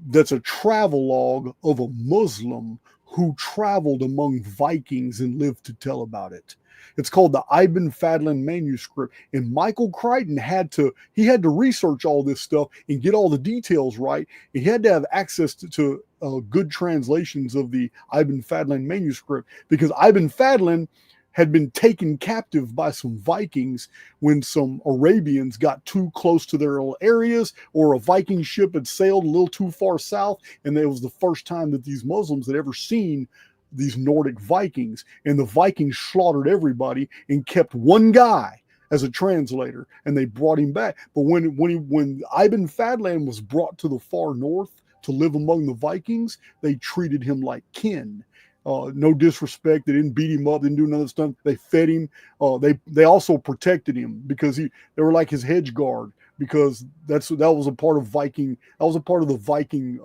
that's a travelogue of a Muslim who traveled among Vikings and lived to tell about it. It's called the Ibn Fadlan manuscript. And Michael Crichton had to research all this stuff and get all the details right. And he had to have access to good translations of the Ibn Fadlan manuscript, because Ibn Fadlan had been taken captive by some Vikings when some Arabians got too close to their little areas, or a Viking ship had sailed a little too far south. And it was the first time that these Muslims had ever seen these Nordic Vikings. And the Vikings slaughtered everybody and kept one guy as a translator, and they brought him back. But when Ibn Fadlan was brought to the far north to live among the Vikings, they treated him like kin. No disrespect. They didn't beat him up. Didn't do none of that stuff. They fed him. They also protected him, because they were like his hedge guard, because that was a part of Viking. That was a part of the Viking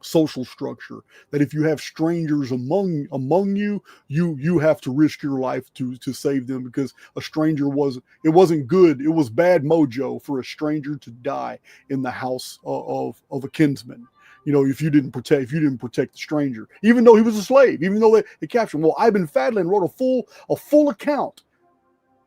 social structure, that if you have strangers among you, you have to risk your life to save them, because a stranger wasn't good. It was bad mojo for a stranger to die in the house of a kinsman. If you didn't protect the stranger, even though he was a slave, even though they captured him. Well, Ibn Fadlan wrote a full account,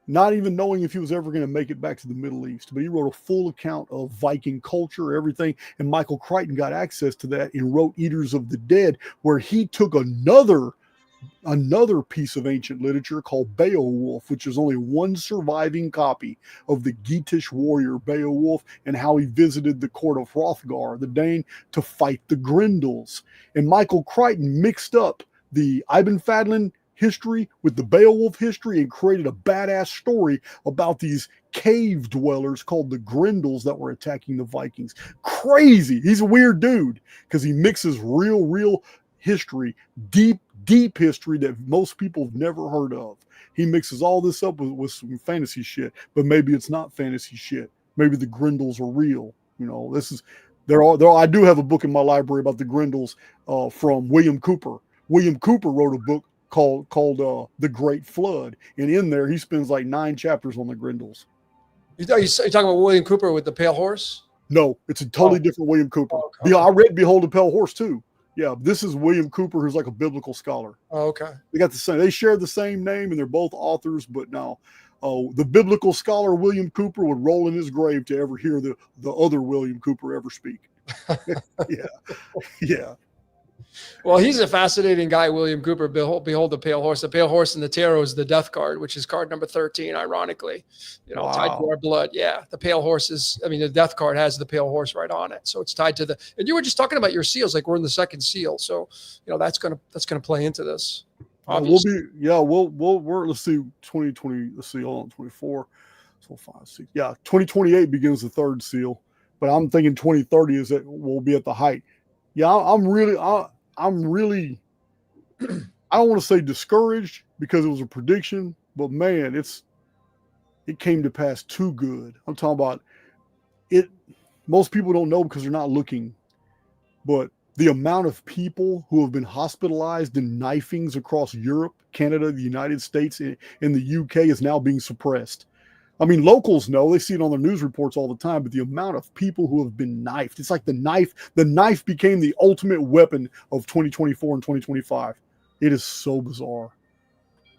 not even knowing if he was ever going to make it back to the Middle East. But he wrote a full account of Viking culture, everything. And Michael Crichton got access to that and wrote Eaters of the Dead, where he took another piece of ancient literature called Beowulf, which is only one surviving copy of the Geatish warrior Beowulf, and how he visited the court of Hrothgar, the Dane, to fight the Grendels. And Michael Crichton mixed up the Ibn Fadlan history with the Beowulf history and created a badass story about these cave dwellers called the Grendels that were attacking the Vikings. Crazy. He's a weird dude because he mixes real history, deep history that most people have never heard of. He mixes all this up with some fantasy shit, but maybe it's not fantasy shit. Maybe the Grendels are real. I do have a book in my library about the Grendels from William Cooper. William Cooper wrote a book called The Great Flood, and in there he spends like 9 chapters on the Grendels. You're talking about William Cooper with the Pale Horse? No, it's a totally different William Cooper. Okay. I read Behold the Pale Horse too. Yeah, this is William Cooper, who's like a biblical scholar. Oh, okay. They share the same name, and they're both authors, but no. The biblical scholar William Cooper would roll in his grave to ever hear the other William Cooper ever speak. Yeah. Well, he's a fascinating guy, William Cooper. Behold the Pale Horse. The Pale Horse in the tarot is the death card, which is card number 13, ironically. Wow. Tied to our blood. Yeah. The Pale Horse the death card has the Pale Horse right on it. So it's tied to and you were just talking about your seals, like we're in the second seal. So, that's gonna play into this. Obviously. Let's see, 2020, let's see, hold on, 24. So 5, 6. Yeah, 2028 begins the third seal. But I'm thinking 2030 is that we'll be at the height. Yeah, I'm really I don't want to say discouraged because it was a prediction, but man, it came to pass too good. I'm talking about it. Most people don't know because they're not looking, but the amount of people who have been hospitalized in knifings across Europe, Canada, the United States, and the UK is now being suppressed. I mean, locals know, they see it on their news reports all the time, but the amount of people who have been knifed, it's like the knife became the ultimate weapon of 2024 and 2025. It is so bizarre.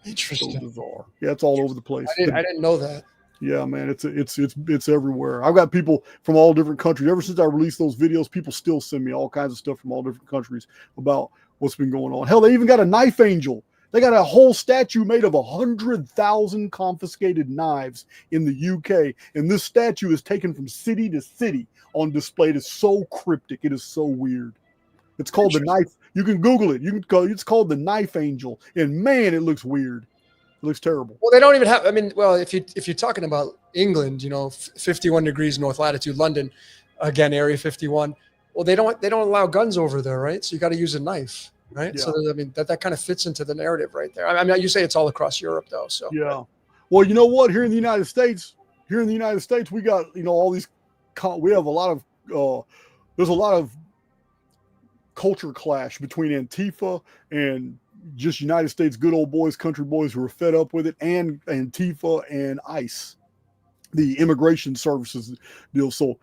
Interesting. So bizarre. Yeah, it's all over the place. I didn't know that. Yeah, man, it's everywhere. I've got people from all different countries. Ever since I released those videos, people still send me all kinds of stuff from all different countries about what's been going on. Hell, they even got a knife angel. They got a whole statue made of 100,000 confiscated knives in the UK. And this statue is taken from city to city on display. It is so cryptic. It is so weird. It's called the knife. You can Google it. It's called the Knife Angel. And man, it looks weird. It looks terrible. Well, they don't even have, if you're talking about England, 51 degrees north latitude, London, again, area 51. Well, they don't allow guns over there, right? So you got to use a knife. Right. Yeah. So, that kind of fits into the narrative right there. You say it's all across Europe, though. So, yeah. Well, you know what? Here in the United States, we got, all these, we have a lot of, there's a lot of culture clash between Antifa and just United States good old boys, country boys who are fed up with it, and Antifa and ICE, the immigration services deal. So,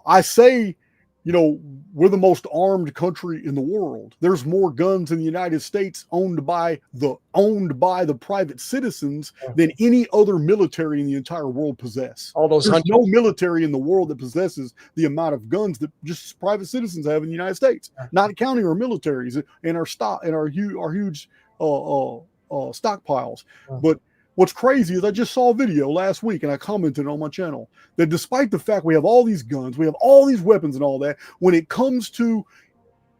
I say, we're the most armed country in the world. There's more guns in the United States owned by the private citizens than any other military in the entire world possess. There's no military in the world that possesses the amount of guns that just private citizens have in the United States, not counting our militaries and our huge stockpiles. But what's crazy is I just saw a video last week and I commented on my channel that despite the fact we have all these guns, we have all these weapons and all that, when it comes to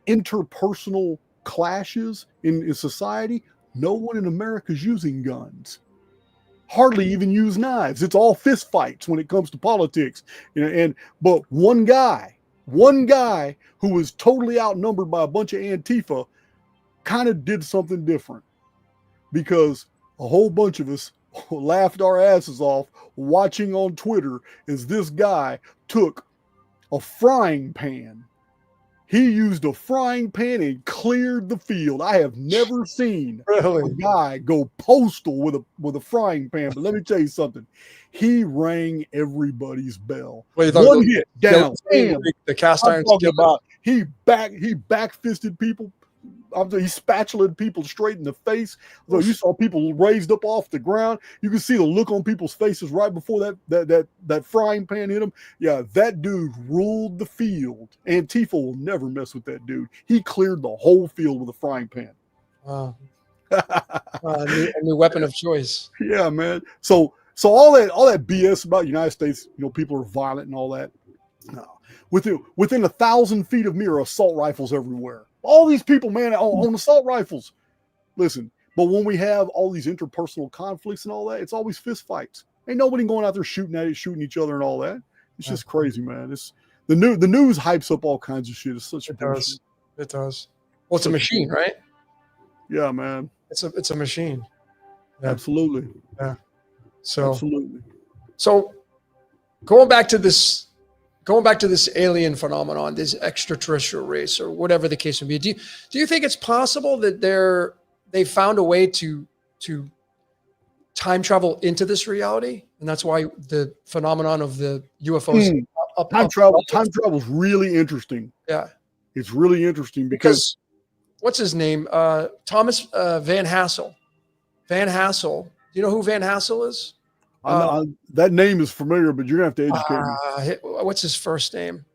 interpersonal clashes in society, no one in America is using guns. Hardly even use knives. It's all fist fights when it comes to politics. But one guy who was totally outnumbered by a bunch of Antifa kind of did something different, because a whole bunch of us laughed our asses off watching on Twitter as this guy took a frying pan He used a frying pan and cleared the field. I have never seen a guy go postal with a frying pan. But let me tell you something. He rang everybody's bell. Wait, One hit down. Bam. The cast I'm iron talking about he back fisted people. He spatulated people straight in the face. So you saw people raised up off the ground. You can see the look on people's faces right before that frying pan hit them. Yeah, that dude ruled the field. Antifa will never mess with that dude. He cleared the whole field with a frying pan. Wow. A new weapon of choice. Yeah, man. So all that BS about the United States, people are violent and all that. No. Within 1,000 feet of me are assault rifles everywhere. All these people, man, on assault rifles. Listen, but when we have all these interpersonal conflicts and all that, it's always fist fights. Ain't nobody going out there shooting each other and all that. It's just crazy, man. It's the news hypes up all kinds of shit. It's such It does. Well, it's a machine, right? Yeah, man. It's a machine. Yeah. Absolutely. Yeah. So absolutely. So going back to this alien phenomenon, this extraterrestrial race, or whatever the case may be, do you think it's possible that they found a way to time travel into this reality, and that's why the phenomenon of the UFOs time travel is really interesting. Yeah, it's really interesting because what's his name? Thomas Van Hassel. Van Hassel. Do you know who Van Hassel is? That name is familiar, but you're gonna have to educate me. What's his first name?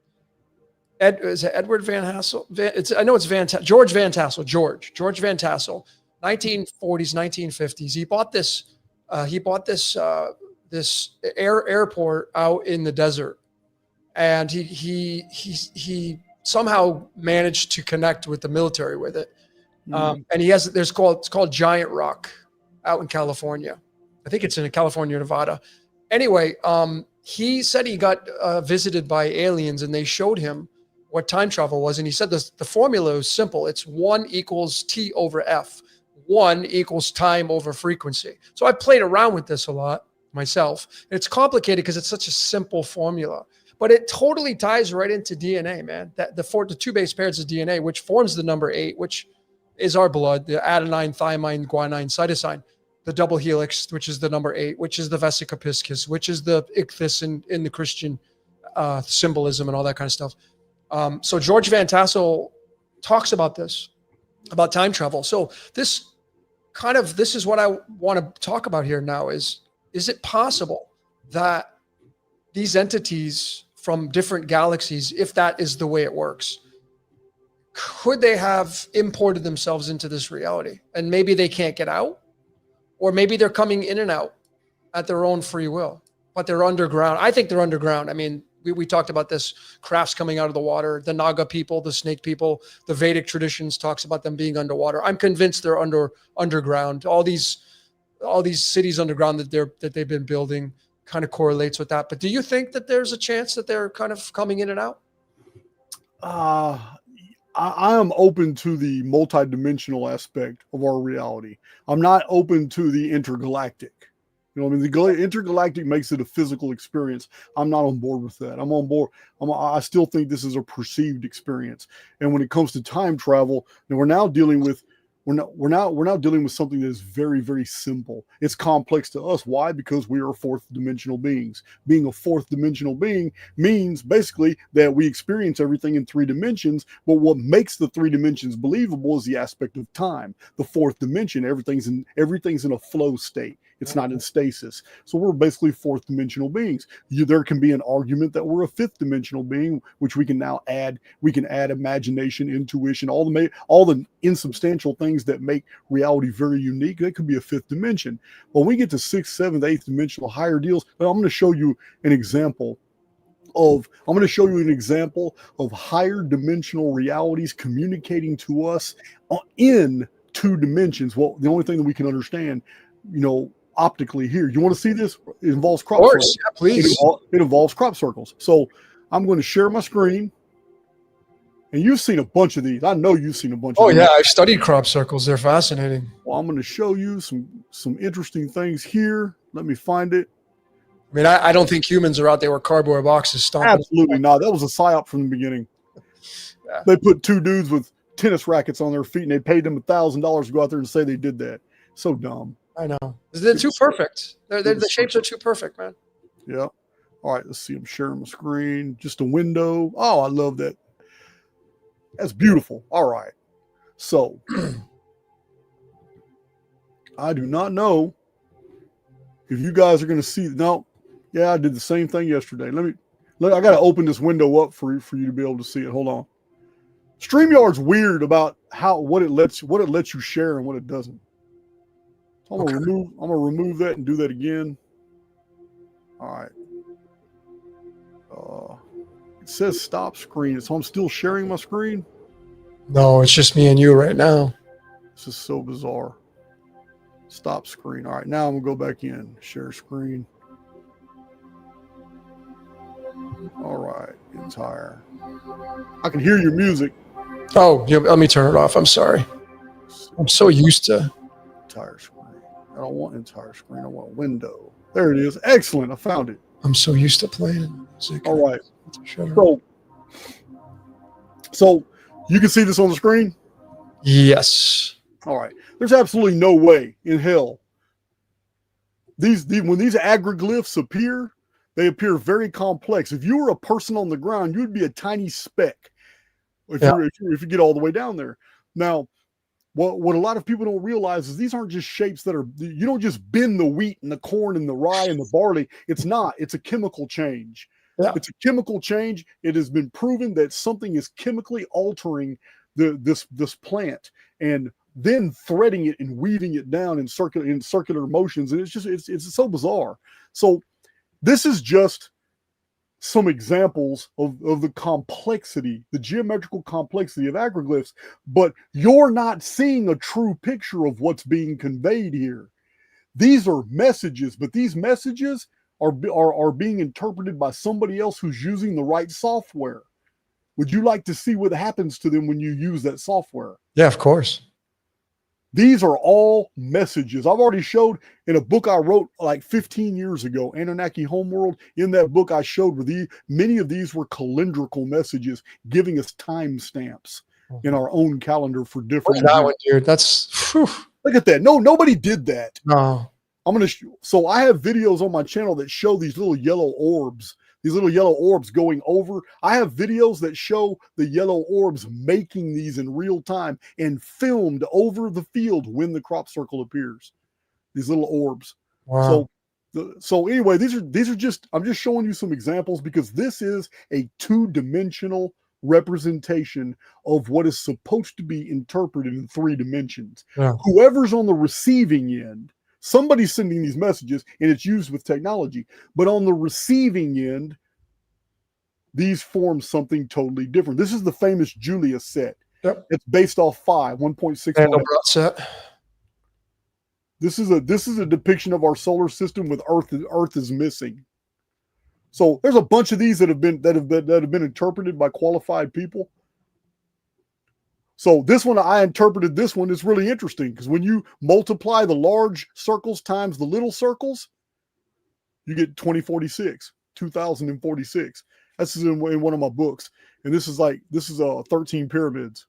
Is it Edward Van Hassel? I know it's George Van Tassel. George Van Tassel, 1940s, 1950s. He bought this airport out in the desert, and he somehow managed to connect with the military with it. And it's called Giant Rock out in California. I think it's in California, Nevada. Anyway, he said he got visited by aliens, and they showed him what time travel was. And he said the formula is simple. It's 1 equals T over F. 1 equals time over frequency. So I played around with this a lot myself. It's complicated because it's such a simple formula, but it totally ties right into DNA, man. That the 2 base pairs of DNA, which forms the number 8, which is our blood, the adenine, thymine, guanine, cytosine. The double helix, which is the number 8, which is the vesica piscis, which is the ichthys in the Christian symbolism and all that kind of stuff. So George Van Tassel talks about this, about time travel. So this is what I want to talk about here now is it possible that these entities from different galaxies, if that is the way it works, could they have imported themselves into this reality and maybe they can't get out? Or maybe they're coming in and out at their own free will, but they're underground. I think they're underground. I mean, we talked about this, crafts coming out of the water, the Naga people, the snake people, the Vedic traditions talks about them being underwater. I'm convinced they're underground. All these cities underground that they've been building kind of correlates with that. But do you think that there's a chance that they're kind of coming in and out? I am open to the multidimensional aspect of our reality. I'm not open to the intergalactic. You know what I mean? The intergalactic makes it a physical experience. I'm not on board with that. I'm on board. I still think this is a perceived experience. And when it comes to time travel, then we're now dealing with something that is very, very simple. It's complex to us. Why? Because we are fourth dimensional beings. Being a fourth dimensional being means basically that we experience everything in 3 dimensions, but what makes the 3 dimensions believable is the aspect of time. The fourth dimension, everything's in a flow state. It's not in stasis. So we're basically fourth dimensional beings. There can be an argument that we're a 5th dimensional being, which we can now add. We can add imagination, intuition, all the insubstantial things that make reality very unique. That could be a 5th dimension. When we get to 6th, 7th, 8th dimensional higher deals, I'm going to show you an example of higher dimensional realities communicating to us in 2 dimensions. Well, the only thing that we can understand, optically here. You want to see this? It involves crop circles. Yeah, please. It involves crop circles. So I'm going to share my screen. And you've seen a bunch of these. I know you've seen a bunch of these. Oh, yeah. I've studied crop circles. They're fascinating. Well, I'm going to show you some interesting things here. Let me find it. I mean, I don't think humans are out there with cardboard boxes stomping. Absolutely not. That was a psyop from the beginning. Yeah. They put two dudes with tennis rackets on their feet and they paid them $1,000 to go out there and say they did that. So dumb. I know. They're too perfect. The shapes are too perfect, man. Yeah. All right, let's see. I'm sharing my screen. Just a window. Oh, I love that. That's beautiful. All right. So I do not know if you guys are going to see. No. Yeah, I did the same thing yesterday. I got to open this window up for you to be able to see it. Hold on. StreamYard's weird about what it lets you share and what it doesn't. So I'm gonna remove that and do that again. All right. It says stop screen, so I'm still sharing my screen. No, it's just me and you right now. This is so bizarre. Stop screen. All right, now I'm gonna go back in. Share screen. All right, entire. I can hear your music. Oh, yeah, let me turn it off. I'm sorry. I'm so used to entire screen. I don't want entire screen. I want window. There it is. Excellent. I found it. I'm so used to playing music. All right. So you can see this on the screen? Yes. All right. There's absolutely no way in hell. When these agroglyphs appear, they appear very complex. If you were a person on the ground, you'd be a tiny speck if you get all the way down there. Now, what a lot of people don't realize is these aren't just shapes that are, you don't just bend the wheat and the corn and the rye and the barley. It's not. It's a chemical change. Yeah. It's a chemical change. It has been proven that something is chemically altering this plant and then threading it and weaving it down in circular motions. And it's so bizarre. So this is just some examples of the complexity, the geometrical complexity of agroglyphs, but you're not seeing a true picture of what's being conveyed here. These are messages, but these messages are being interpreted by somebody else who's using the right software. Would you like to see what happens to them when you use that software? Yeah, of course. These are all messages. I've already showed in a book I wrote like 15 years ago, Anunnaki Homeworld. In that book, I showed where many of these were calendrical messages giving us timestamps in our own calendar for different. That one, dude. That's whew. Look at that. No, nobody did that. No. So I have videos on my channel that show these little yellow orbs. These little yellow orbs going over. I have videos that show the yellow orbs making these in real time and filmed over the field when the crop circle appears. These little orbs. Wow. So anyway, these are just, I'm just showing you some examples because this is a two-dimensional representation of what is supposed to be interpreted in 3 dimensions. Yeah. Whoever's on the receiving end, somebody's sending these messages and it's used with technology, but on the receiving end, these form something totally different. This is the famous Julia set. Yep. It's based off 1.6. set. This is a depiction of our solar system with Earth is missing. So there's a bunch of these that have been interpreted by qualified people. So this one, I interpreted this one. It's really interesting because when you multiply the large circles times the little circles, you get 2046. This is in one of my books. And this is 13 pyramids.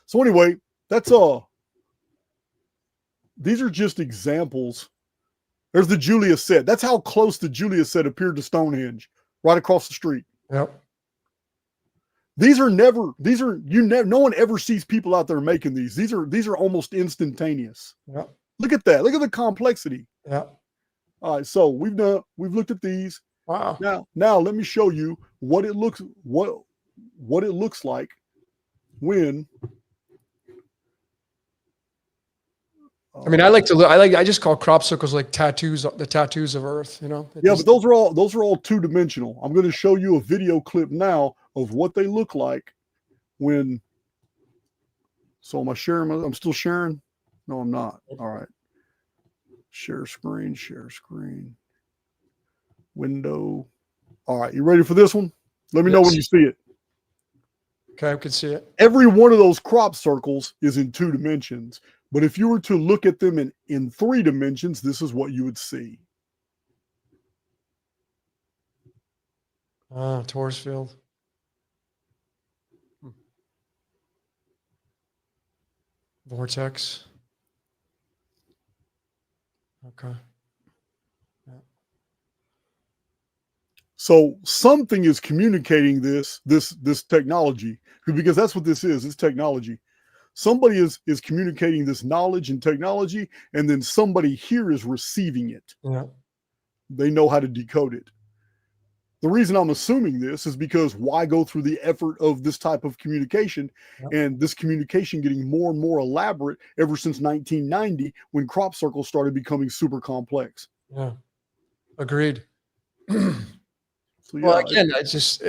So anyway, these are just examples. There's the Julia set. That's how close the Julia set appeared to Stonehenge, right across the street. Yep. No one ever sees people out there making these. These are almost instantaneous. Yep. Look at that. Look at the complexity. Yeah. All right. So we've looked at these. Wow. Now let me show you what it looks like when. I just call crop circles like tattoos, the tattoos of Earth, you know? But those are all two-dimensional. I'm going to show you a video clip now of what they look like when. So am I sharing? I'm still sharing? No, I'm not. All right. Share screen. Window. All right. You ready for this one? Let me know when you see it. Okay, I can see it. Every one of those crop circles is in 2 dimensions. But if you were to look at them in 3 dimensions, this is what you would see. Taurus field. Vortex. Okay. Yeah. So something is communicating this technology, because that's what this is. It's technology. Somebody is communicating this knowledge and technology, and then somebody here is receiving it. Yeah. They know how to decode it. The reason I'm assuming this is because why go through the effort of this type of communication, and this communication getting more and more elaborate ever since 1990 when crop circles started becoming super complex. Yeah. Agreed. So, yeah, well, again, it's just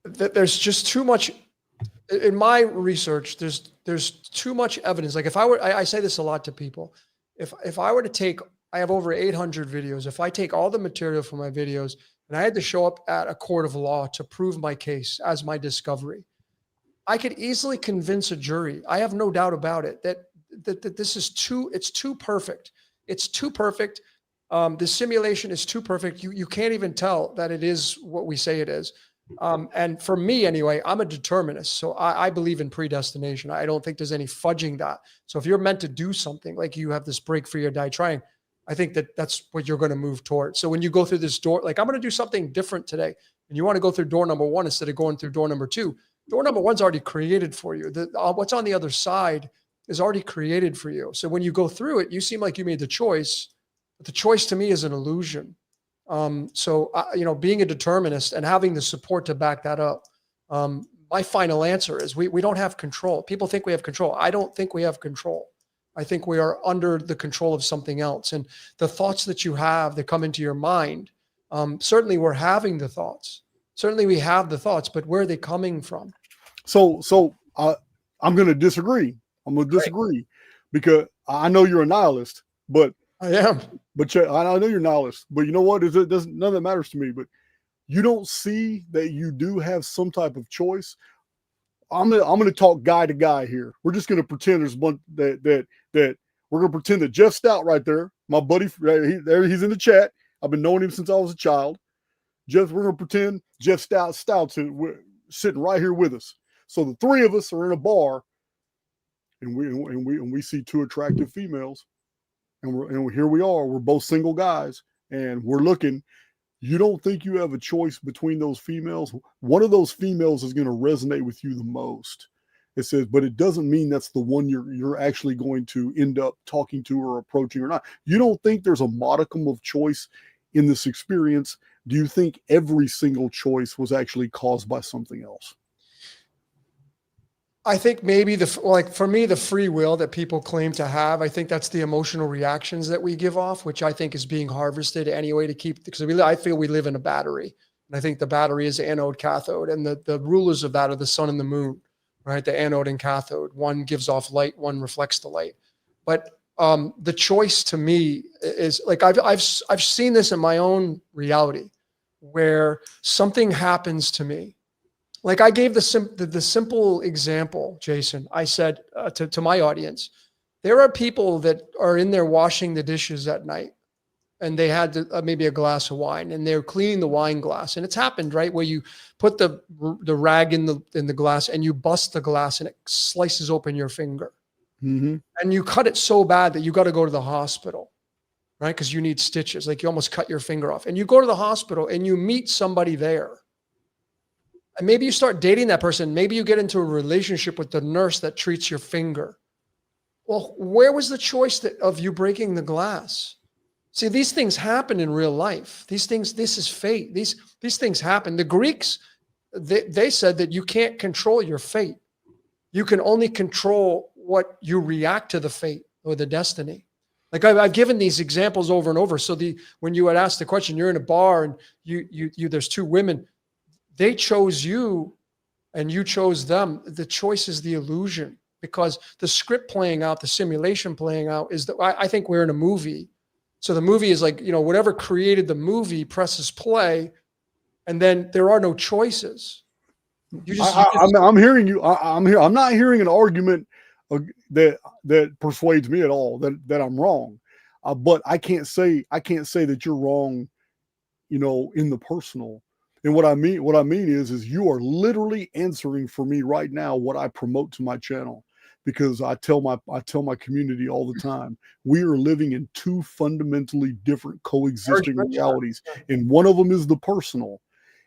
there's just too much in my research. There's too much evidence. Like if I were, I say this a lot to people. If I were to take, I have over 800 videos. If I take all the material from my videos and I had to show up at a court of law to prove my case as my discovery, I could easily convince a jury. I have no doubt about it that this is it's too perfect. It's too perfect. The simulation is too perfect. You can't even tell that it is what we say it is. And for me, anyway, I'm a determinist. So I believe in predestination. I don't think there's any fudging that. So if you're meant to do something, like you have this break free or die trying, I think that's what you're going to move towards. So when you go through this door, like I'm going to do something different today, and you want to go through door number 1 instead of going through door number 2, door number 1's already created for you. What's on the other side is already created for you. So when you go through it, you seem like you made the choice. But the choice to me is an illusion. Being a determinist and having the support to back that up, my final answer is we don't have control. People think we have control. I don't think we have control. I think we are under the control of something else. And the thoughts that you have that come into your mind, certainly we're having the thoughts. Certainly we have the thoughts, but where are they coming from? So I'm going to disagree. I'm going to disagree because I know you're a nihilist, but I am. But I know you're a nihilist, but you know what? It doesn't. None of that matters to me. But you don't see that you do have some type of choice. I'm gonna talk guy to guy here. We're just gonna pretend there's one that we're gonna pretend that Jeff Stout right there, my buddy, he's in the chat. I've been knowing him since I was a child. We're gonna pretend Jeff Stout's sitting right here with us. So the three of us are in a bar, and we see two attractive females. And here we are. We're both single guys, and we're looking. You don't think you have a choice between those females? One of those females is going to resonate with you the most. It says, but it doesn't mean that's the one you're actually going to end up talking to or approaching or not. You don't think there's a modicum of choice in this experience? Do you think every single choice was actually caused by something else? I think maybe for me, the free will that people claim to have, I think that's the emotional reactions that we give off, which I think is being harvested anyway to keep, because I feel we live in a battery. And I think the battery is anode, cathode, and the rulers of that are the sun and the moon, right? The anode and cathode. One gives off light, one reflects the light. But the choice to me is like, I've seen this in my own reality where something happens to me. Like I gave the simple example, Jayson. I said to my audience, there are people that are in there washing the dishes at night, and they had maybe a glass of wine, and they're cleaning the wine glass. And it's happened, right, where you put the rag in the glass, and you bust the glass, and it slices open your finger, and you cut it so bad that you got to go to the hospital, right? Because you need stitches, like you almost cut your finger off, and you go to the hospital, and you meet somebody there. And maybe you start dating that person. Maybe you get into a relationship with the nurse that treats your finger. Well, where was the choice of you breaking the glass? See, these things happen in real life. This is fate. These things happen. The Greeks, they said that you can't control your fate. You can only control what you react to the fate or the destiny. Like I've given these examples over and over. So when you had asked the question, you're in a bar and there's two women. They chose you and you chose them. The choice is the illusion, because the script playing out, the simulation playing out is that I think we're in a movie. So the movie is like, whatever created the movie presses play, and then there are no choices. I'm hearing you. I'm here. I'm not hearing an argument that persuades me at all that I'm wrong. But I can't say that you're wrong, in the personal. And what I mean is you are literally answering for me right now what I promote to my channel. because I tell my community all the time, we are living in two fundamentally different coexisting realities, and one of them is the personal.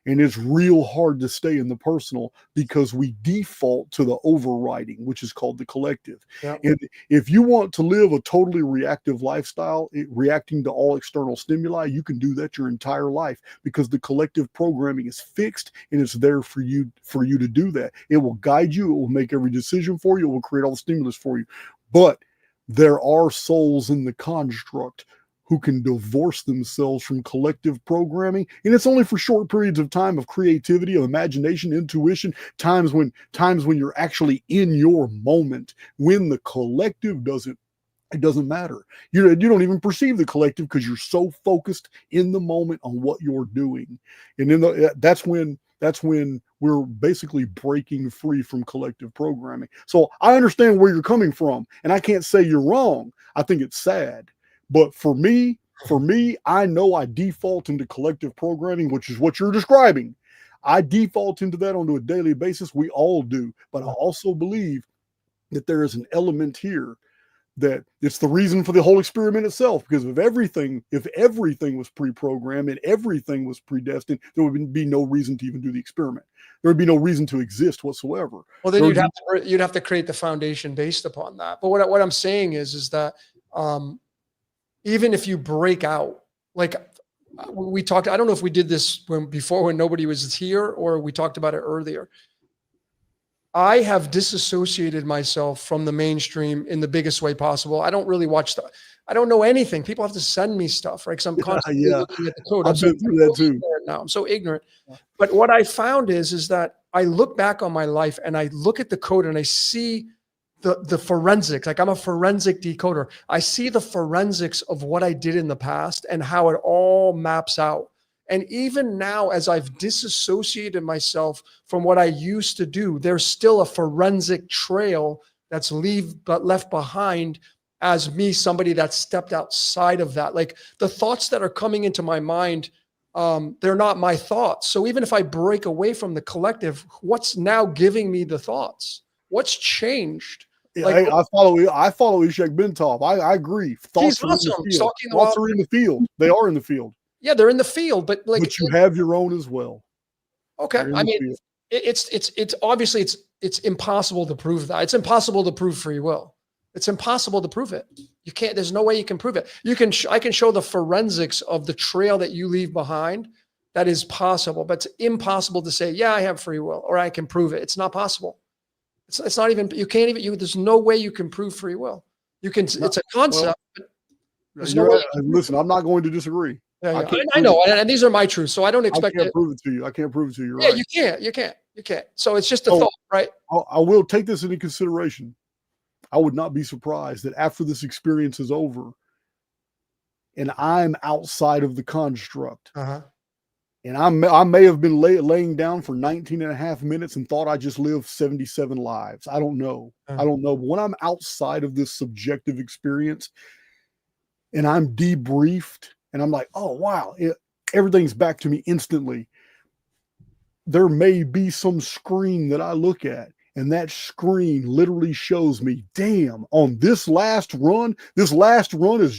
And it's real hard to stay in the personal because we default to the overriding, which is called the collective. Yep. And if you want to live a totally reactive lifestyle, reacting to all external stimuli, you can do that your entire life because the collective programming is fixed and it's there for you to do that. It will guide you. It will make every decision for you. It will create all the stimulus for you. But there are souls in the construct who can divorce themselves from collective programming. And it's only for short periods of time of creativity, of imagination, intuition, times when you're actually in your moment. When the collective it doesn't matter. You don't even perceive the collective because you're so focused in the moment on what you're doing. And then that's when we're basically breaking free from collective programming. So I understand where you're coming from, and I can't say you're wrong. I think it's sad. But for me, I know I default into collective programming, which is what you're describing. I default into that on a daily basis. We all do. But I also believe that there is an element here that it's the reason for the whole experiment itself. Because if everything was pre-programmed and everything was predestined, there would be no reason to even do the experiment. There would be no reason to exist whatsoever. Well, then you'd have to create the foundation based upon that. But what I'm saying is that even if you break out, like we talked, I don't know if we did this before when nobody was here, or we talked about it earlier. I have disassociated myself from the mainstream in the biggest way possible. I don't really watch I don't know anything. People have to send me stuff, right? Because I'm constantly looking at the code. I've been through that too. Now I'm so ignorant. But what I found is that I look back on my life and I look at the code and I see the forensics. Like, I'm a forensic decoder. I see the forensics of what I did in the past and how it all maps out. And even now, as I've disassociated myself from what I used to do, there's still a forensic trail that's left behind as me, somebody that stepped outside of that. Like, the thoughts that are coming into my mind, they're not my thoughts. So even if I break away from the collective, what's now giving me the thoughts? What's changed? Yeah, like, I follow Ishak Bentov. I agree. Thoughts are in the field. They are in the field. Yeah, they're in the field, but you have your own as well. Okay, I mean, it's obviously it's impossible to prove that. It's impossible to prove free will. It's impossible to prove it. You can't. There's no way you can prove it. I can show the forensics of the trail that you leave behind. That is possible, but it's impossible to say, yeah, I have free will, or I can prove it. It's not possible. It's not even, you can't even, there's no way you can prove free will. You can, it's a concept, but there's no way. Listen, I'm not going to disagree. Yeah. I know, and these are my truths, so I don't expect I can't prove it to you. I can't prove it to you. Yeah, right. You can't. So it's just a thought, right? I will take this into consideration. I would not be surprised that after this experience is over and I'm outside of the construct, and I may have been laying down for 19 and a half minutes and thought I just lived 77 lives. I don't know. I don't know. But when I'm outside of this subjective experience and I'm debriefed and I'm like, oh, wow, everything's back to me instantly. There may be some screen that I look at, and that screen literally shows me, damn, on this last run is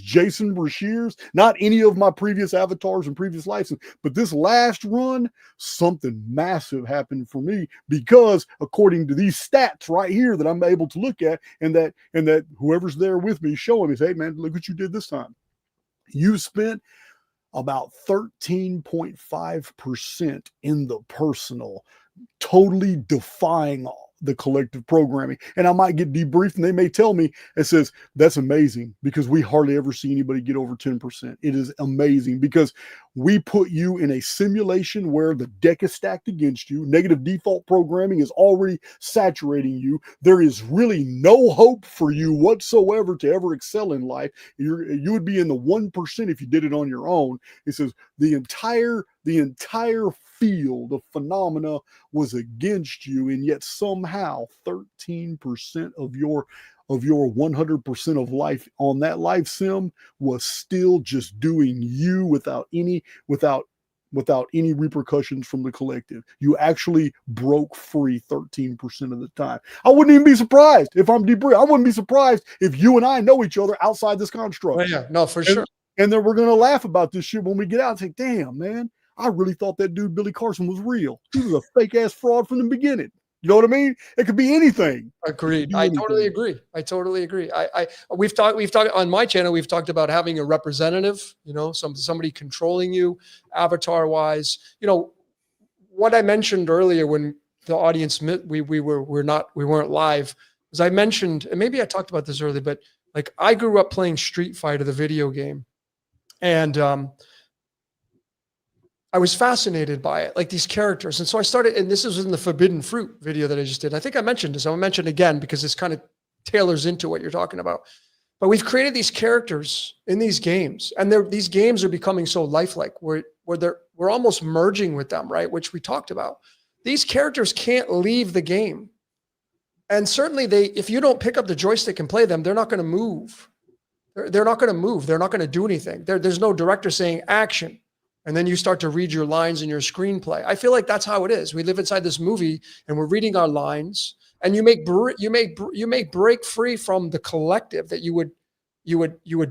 Jayson Brashears, not any of my previous avatars and previous lives, but this last run, something massive happened for me because according to these stats right here that I'm able to look at, and that whoever's there with me showing me, hey man, look what you did this time. You spent about 13.5% in the personal, totally defying the collective programming. And I might get debriefed and they may tell me, it says, that's amazing because we hardly ever see anybody get over 10%. It is amazing because we put you in a simulation where the deck is stacked against you. Negative default programming is already saturating you. There is really no hope for you whatsoever to ever excel in life. You would be in the 1% if you did it on your own. It says the entire field of phenomena was against you, and yet somehow 13% of your 100% of life on that life sim was still just doing you without without any repercussions from the collective. You actually broke free 13% of the time. I wouldn't even be surprised if I'm debriefed. I wouldn't be surprised if you and I know each other outside this construct. Oh, yeah, no, for sure. And then we're going to laugh about this shit when we get out and say, damn, man, I really thought that dude Billy Carson was real. He was a fake ass fraud from the beginning. You know what I mean? It could be anything. Agreed. I totally agree. We've talked on my channel. We've talked about having a representative, somebody controlling you avatar wise, what I mentioned earlier when the audience, we weren't live, as I mentioned, and maybe I talked about this earlier, but like I grew up playing Street Fighter, the video game. And, I was fascinated by it, like these characters. And so I started, and this was in the Forbidden Fruit video that I just did. I think I mentioned this. I'll mention again because this kind of tailors into what you're talking about. But we've created these characters in these games, and these games are becoming so lifelike. We're almost merging with them, right? Which we talked about. These characters can't leave the game, and certainly if you don't pick up the joystick and play them, they're not going to move. They're not going to move. They're not going to do anything. There's no director saying action. And then you start to read your lines in your screenplay. I feel like that's how it is. We live inside this movie and we're reading our lines, and you may break free from the collective that you would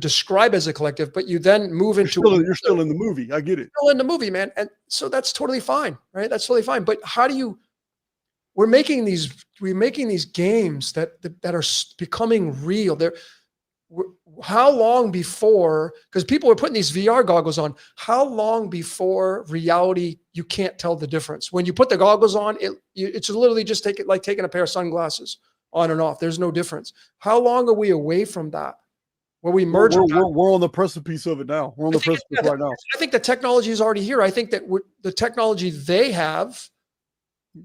describe as a collective, but you then move into you're still in the movie. I get it. Still in the movie, man. And so that's totally fine, right? That's totally fine. But we're making these games that are becoming real. How long before, because people are putting these VR goggles on, how long before reality you can't tell the difference? When you put the goggles on, it's literally just like taking a pair of sunglasses on and off. There's no difference. How long are we away from that? Where we merge? We're on the precipice of it now. We're on the precipice right now. I think the technology is already here. I think that the technology they have,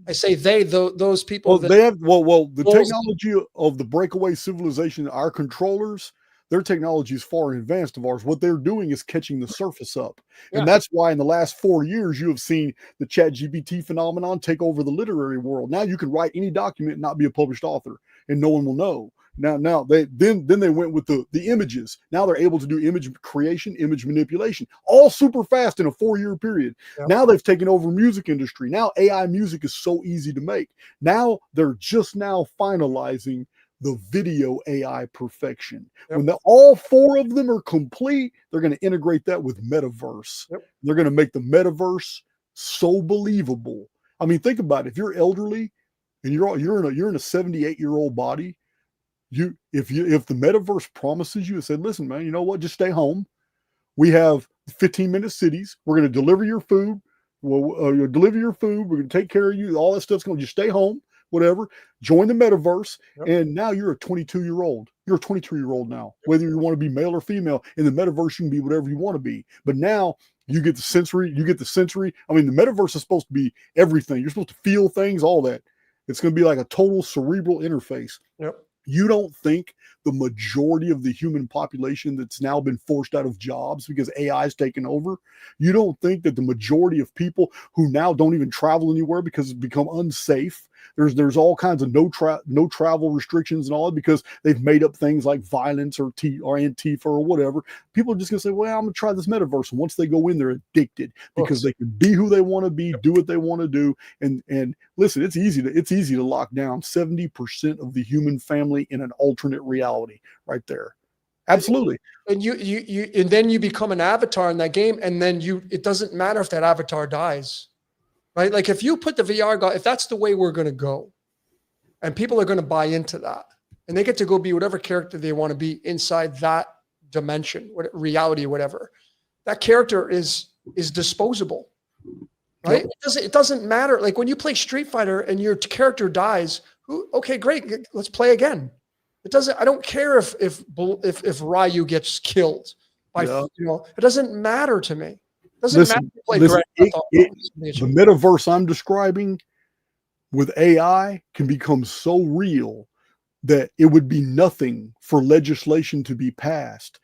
I say those people. The technology of the breakaway civilization, our controllers, their technology is far in advance of ours. What they're doing is catching the surface up. Yeah. And that's why in the last 4 years, you have seen the ChatGPT phenomenon take over the literary world. Now you can write any document and not be a published author, and no one will know. Now they went with the images. Now they're able to do image creation, image manipulation, all super fast in a 4-year period. Yep. Now they've taken over music industry. Now AI music is so easy to make. Now they're just now finalizing the video AI perfection. Yep. When all 4 of them are complete, they're going to integrate that with metaverse. Yep. They're going to make the metaverse so believable. I mean, think about it. If you're elderly and you're in a 78-year-old body, if the metaverse promises you and said, listen, man, you know what? Just stay home. We have 15-minute cities. We're going to deliver your food. We'll deliver your food. We're going to take care of you. All that stuff's going to just stay home. Whatever, join the metaverse, and now you're a 22-year-old. You're a 22-year-old now. Whether you want to be male or female, in the metaverse, you can be whatever you want to be. But now you get the sensory. I mean, the metaverse is supposed to be everything. You're supposed to feel things, all that. It's going to be like a total cerebral interface. Yep. You don't think the majority of the human population that's now been forced out of jobs because AI is taken over, you don't think that the majority of people who now don't even travel anywhere because it's become unsafe, there's all kinds of no travel restrictions and all that because they've made up things like violence or Antifa or whatever. People are just going to say, well, I'm going to try this metaverse. And once they go in, they're addicted because they can be who they want to be, do what they want to do. And listen, it's easy to lock down 70% of the human family in an alternate reality right there. Absolutely. And and then you become an avatar in that game, and then it doesn't matter if that avatar dies. Right? Like if you put the VR, if that's the way we're going to go, and people are going to buy into that, and they get to go be whatever character they want to be inside that dimension, reality, whatever, that character is disposable, right? Yep. It doesn't matter. Like when you play Street Fighter and your character dies, okay, great, let's play again. I don't care if Ryu gets killed by, it doesn't matter to me. The metaverse I'm describing with AI can become so real that it would be nothing for legislation to be passed,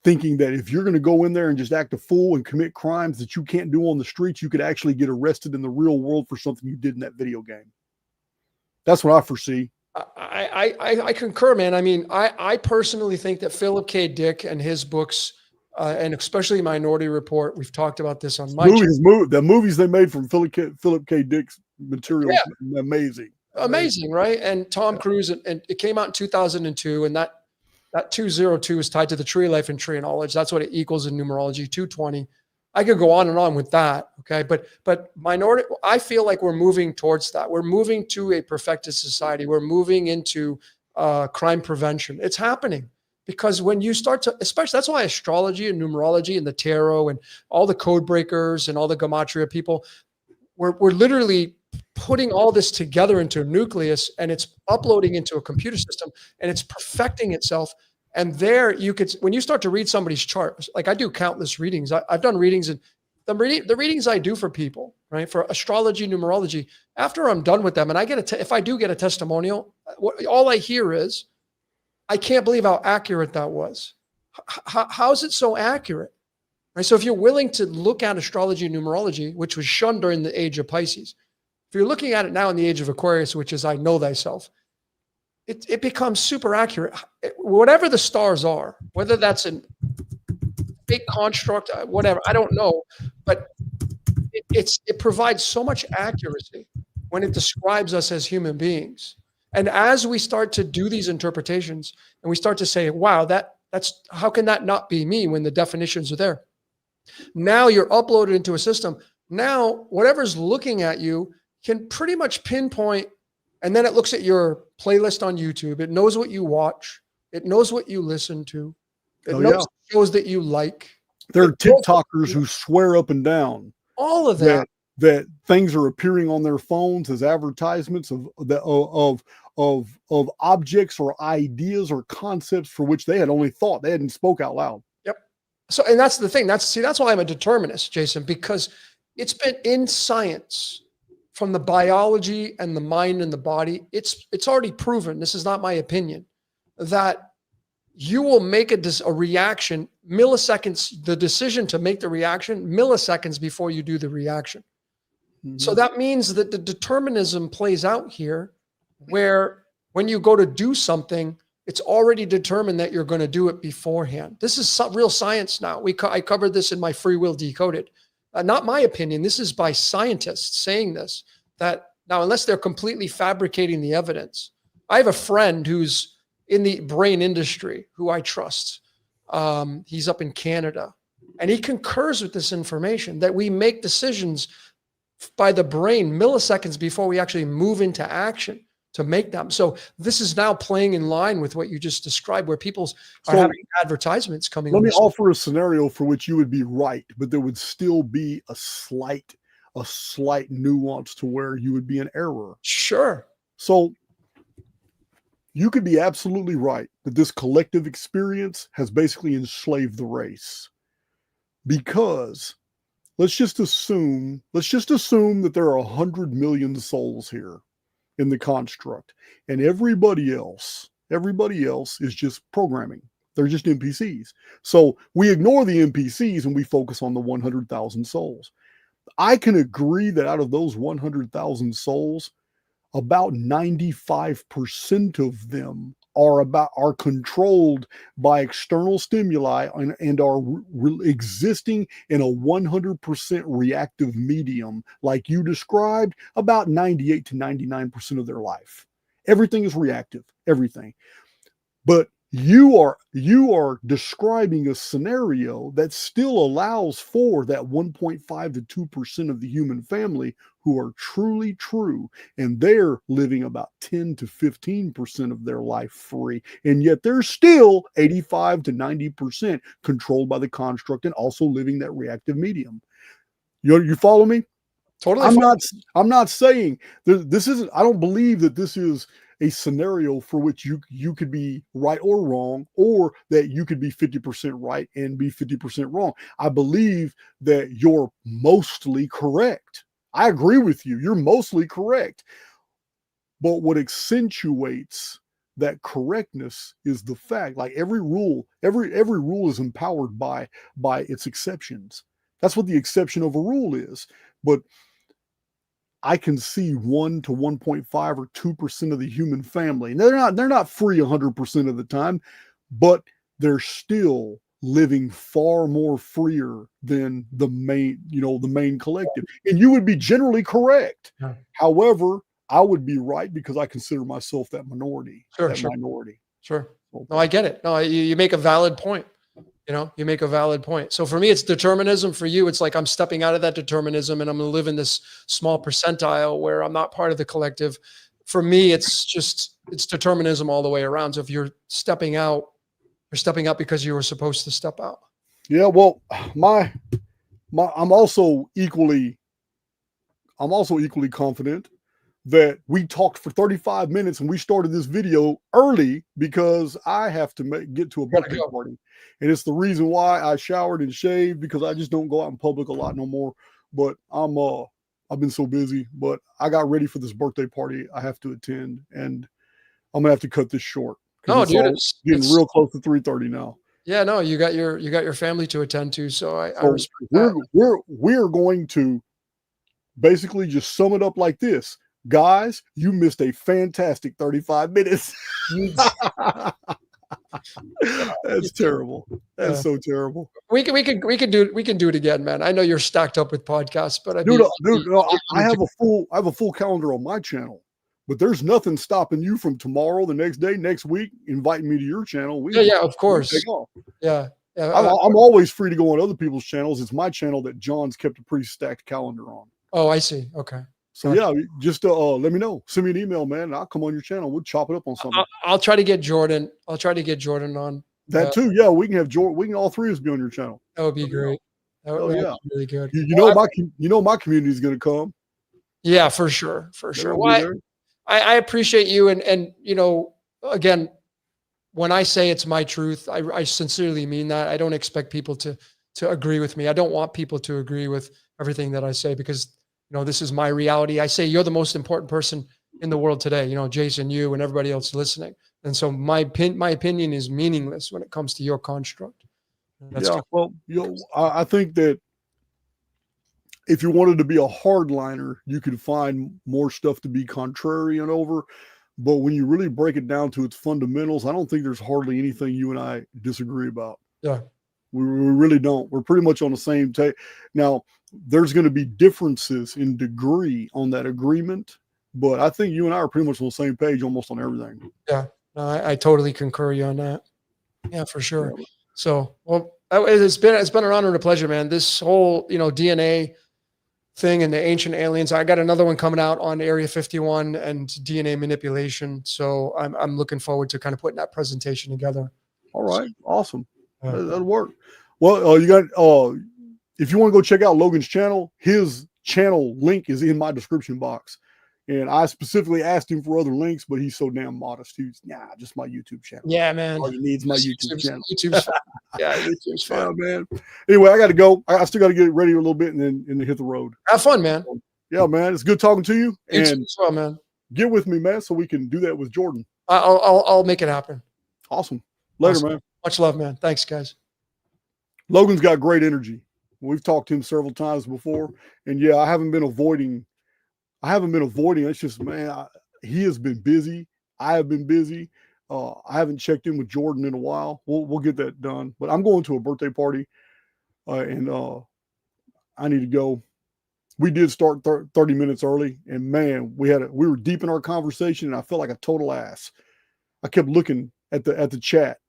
thinking that if you're going to go in there and just act a fool and commit crimes that you can't do on the streets, you could actually get arrested in the real world for something you did in that video game. That's what I foresee. I concur, man. I mean, I personally think that Philip K. Dick and his books and especially Minority Report. We've talked about this on my the movies they made from Philip K. Dick's material, amazing. Amazing, right? And Tom Cruise, and it came out in 2002, and that 202 is tied to the tree of life and tree of knowledge. That's what it equals in numerology, 220. I could go on and on with that, okay? But minority, I feel like we're moving towards that. We're moving to a perfected society. We're moving into crime prevention. It's happening because when you start to, especially, that's why astrology and numerology and the tarot and all the code breakers and all the gematria people, we're literally putting all this together into a nucleus, and it's uploading into a computer system, and it's perfecting itself. And there you could, when you start to read somebody's chart, like I do countless readings. I've done readings, and the readings I do for people, right, for astrology, numerology, after I'm done with them, and I get if I do get a testimonial, all I hear is, I can't believe how accurate that was. How is it so accurate? Right. So if you're willing to look at astrology and numerology, which was shunned during the age of Pisces, if you're looking at it now in the age of Aquarius, which is I know thyself, it becomes super accurate. Whatever the stars are, whether that's a fake construct, whatever, I don't know, but it provides so much accuracy when it describes us as human beings. And as we start to do these interpretations and we start to say, wow, that's how can that not be me when the definitions are there? Now you're uploaded into a system. Now, whatever's looking at you can pretty much pinpoint, and then it looks at your playlist on YouTube. It knows what you watch. It knows what you listen to. It knows shows that you like. There are TikTokers who swear up and down. All of that. That things are appearing on their phones as advertisements of objects or ideas or concepts for which they had only thought. They hadn't spoke out loud. Yep. So, and that's the thing. That's why I'm a determinist, Jayson, because it's been in science from the biology and the mind and the body. It's already proven. This is not my opinion, that you will make a reaction milliseconds, the decision to make the reaction milliseconds before you do the reaction. Mm-hmm. So that means that the determinism plays out here, where when you go to do something, it's already determined that you're going to do it beforehand. This is real science now. I covered this in my Free Will Decoded. Not my opinion. This is by scientists saying this, that now, unless they're completely fabricating the evidence. I have a friend who's in the brain industry who I trust. He's up in Canada, and he concurs with this information that we make decisions by the brain milliseconds before we actually move into action to make them. So this is now playing in line with what you just described, where people are having advertisements coming. Let me offer a scenario for which you would be right, but there would still be a slight nuance to where you would be in error. Sure. So you could be absolutely right that this collective experience has basically enslaved the race, because let's just assume that there are 100 million souls here in the construct, and everybody else is just programming. They're just NPCs. So we ignore the NPCs and we focus on the 100,000 souls. I can agree that out of those 100,000 souls, about 95% of them are controlled by external stimuli and are existing in a 100% reactive medium, like you described, about 98 to 99% of their life. Everything is reactive, everything. But you are describing a scenario that still allows for that 1.5 to 2% of the human family who are truly true, and they're living about 10 to 15% of their life free, and yet they're still 85 to 90% controlled by the construct and also living that reactive medium. You follow me? Totally. I'm not saying this isn't. I don't believe that this is a scenario for which you could be right or wrong, or that you could be 50% right and be 50% wrong. I believe that you're mostly correct. I agree with you. You're mostly correct. But what accentuates that correctness is the fact, like every rule is empowered by its exceptions. That's what the exception of a rule is. But I can see 1 to 1.5 or 2% of the human family. And they're not free 100% of the time, but they're still living far more freer than the main collective. And you would be generally correct. Yeah. However, I would be right because I consider myself that minority. Minority. Sure. No, I get it. No, you make a valid point. You make a valid point. So for me, it's determinism. For you, it's like I'm stepping out of that determinism and I'm going to live in this small percentile where I'm not part of the collective. For me, it's determinism all the way around. So if you're stepping out because you were supposed to step out. Yeah. Well, I'm also equally confident that we talked for 35 minutes and we started this video early because I have to get to a birthday party. And it's the reason why I showered and shaved, because I just don't go out in public a lot no more. But I've been so busy, but I got ready for this birthday party I have to attend, and I'm gonna have to cut this short. No, dude, it's getting real close to 3:30 now. Yeah, no, you got your family to attend to, so I respect that. We're going to basically just sum it up like this. Guys, you missed a fantastic 35 minutes. That's terrible. That's so terrible. We can do it again, man. I know you're stacked up with podcasts, but I have a full calendar on my channel. But there's nothing stopping you from tomorrow, the next day, next week, inviting me to your channel. Of course. Yeah. I'm always free to go on other people's channels. It's my channel that John's kept a pretty stacked calendar on. Oh, I see. Okay. So yeah, just let me know. Send me an email, man. And I'll come on your channel. We'll chop it up on something. I'll try to get Jordan. on. That too. Yeah, we can have Jordan. We can all three of us be on your channel. That would be great. That would be really good. My community is going to come. Yeah, for sure. Well, I appreciate you. And again, when I say it's my truth, I sincerely mean that. I don't expect people to agree with me. I don't want people to agree with everything that I say, because this is my reality. I say you're the most important person in the world today, Jayson, you and everybody else listening. And so my opinion is meaningless when it comes to your construct. Well, I think that if you wanted to be a hardliner, you could find more stuff to be contrarian over. But when you really break it down to its fundamentals, I don't think there's hardly anything you and I disagree about. Yeah. We really don't. We're pretty much on the same take. Now, there's going to be differences in degree on that agreement, but I think you and I are pretty much on the same page almost on everything. Yeah, no, I totally concur you on that. Yeah, for sure. Yeah. So, well, it's been an honor and a pleasure, man. This whole DNA thing and the ancient aliens. I got another one coming out on Area 51 and DNA manipulation. So I'm looking forward to kind of putting that presentation together. All right, awesome. That'll work. Well, you got if you want to go check out Logan's channel, his channel link is in my description box. And I specifically asked him for other links, but he's so damn modest. He's just my YouTube channel. Yeah, man. All he needs my YouTube channel. YouTube's YouTube's fun. Yeah, man. Anyway, I got to go. I still got to get ready a little bit and then hit the road. Have fun, man. Yeah, man. It's good talking to you. And as well, man. Get with me, man, so we can do that with Jordan. I'll make it happen. Awesome. Later, man. Much love, man. Thanks, guys. Logan's got great energy. We've talked to him several times before, and yeah, I haven't been avoiding. It's just, man, he has been busy. I have been busy. I haven't checked in with Jordan in a while. We'll get that done. But I'm going to a birthday party, and I need to go. We did start 30 minutes early, and man, we were deep in our conversation, and I felt like a total ass. I kept looking at the chat,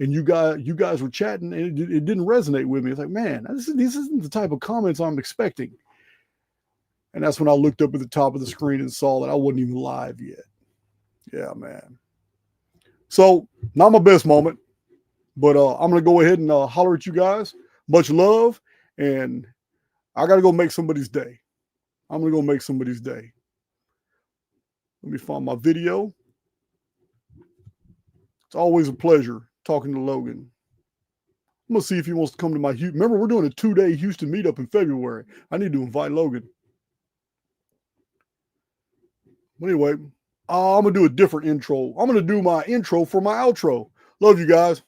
and you guys were chatting, and it didn't resonate with me. It's like, man, this isn't the type of comments I'm expecting. And that's when I looked up at the top of the screen and saw that I wasn't even live yet. Yeah, man. So not my best moment, but I'm going to go ahead and holler at you guys. Much love. And I got to go make somebody's day. I'm going to go make somebody's day. Let me find my video. It's always a pleasure talking to Logan. I'm going to see if he wants to come to my Houston. Remember, we're doing a 2-day Houston meetup in February. I need to invite Logan. Anyway, I'm going to do a different intro. I'm going to do my intro for my outro. Love you guys.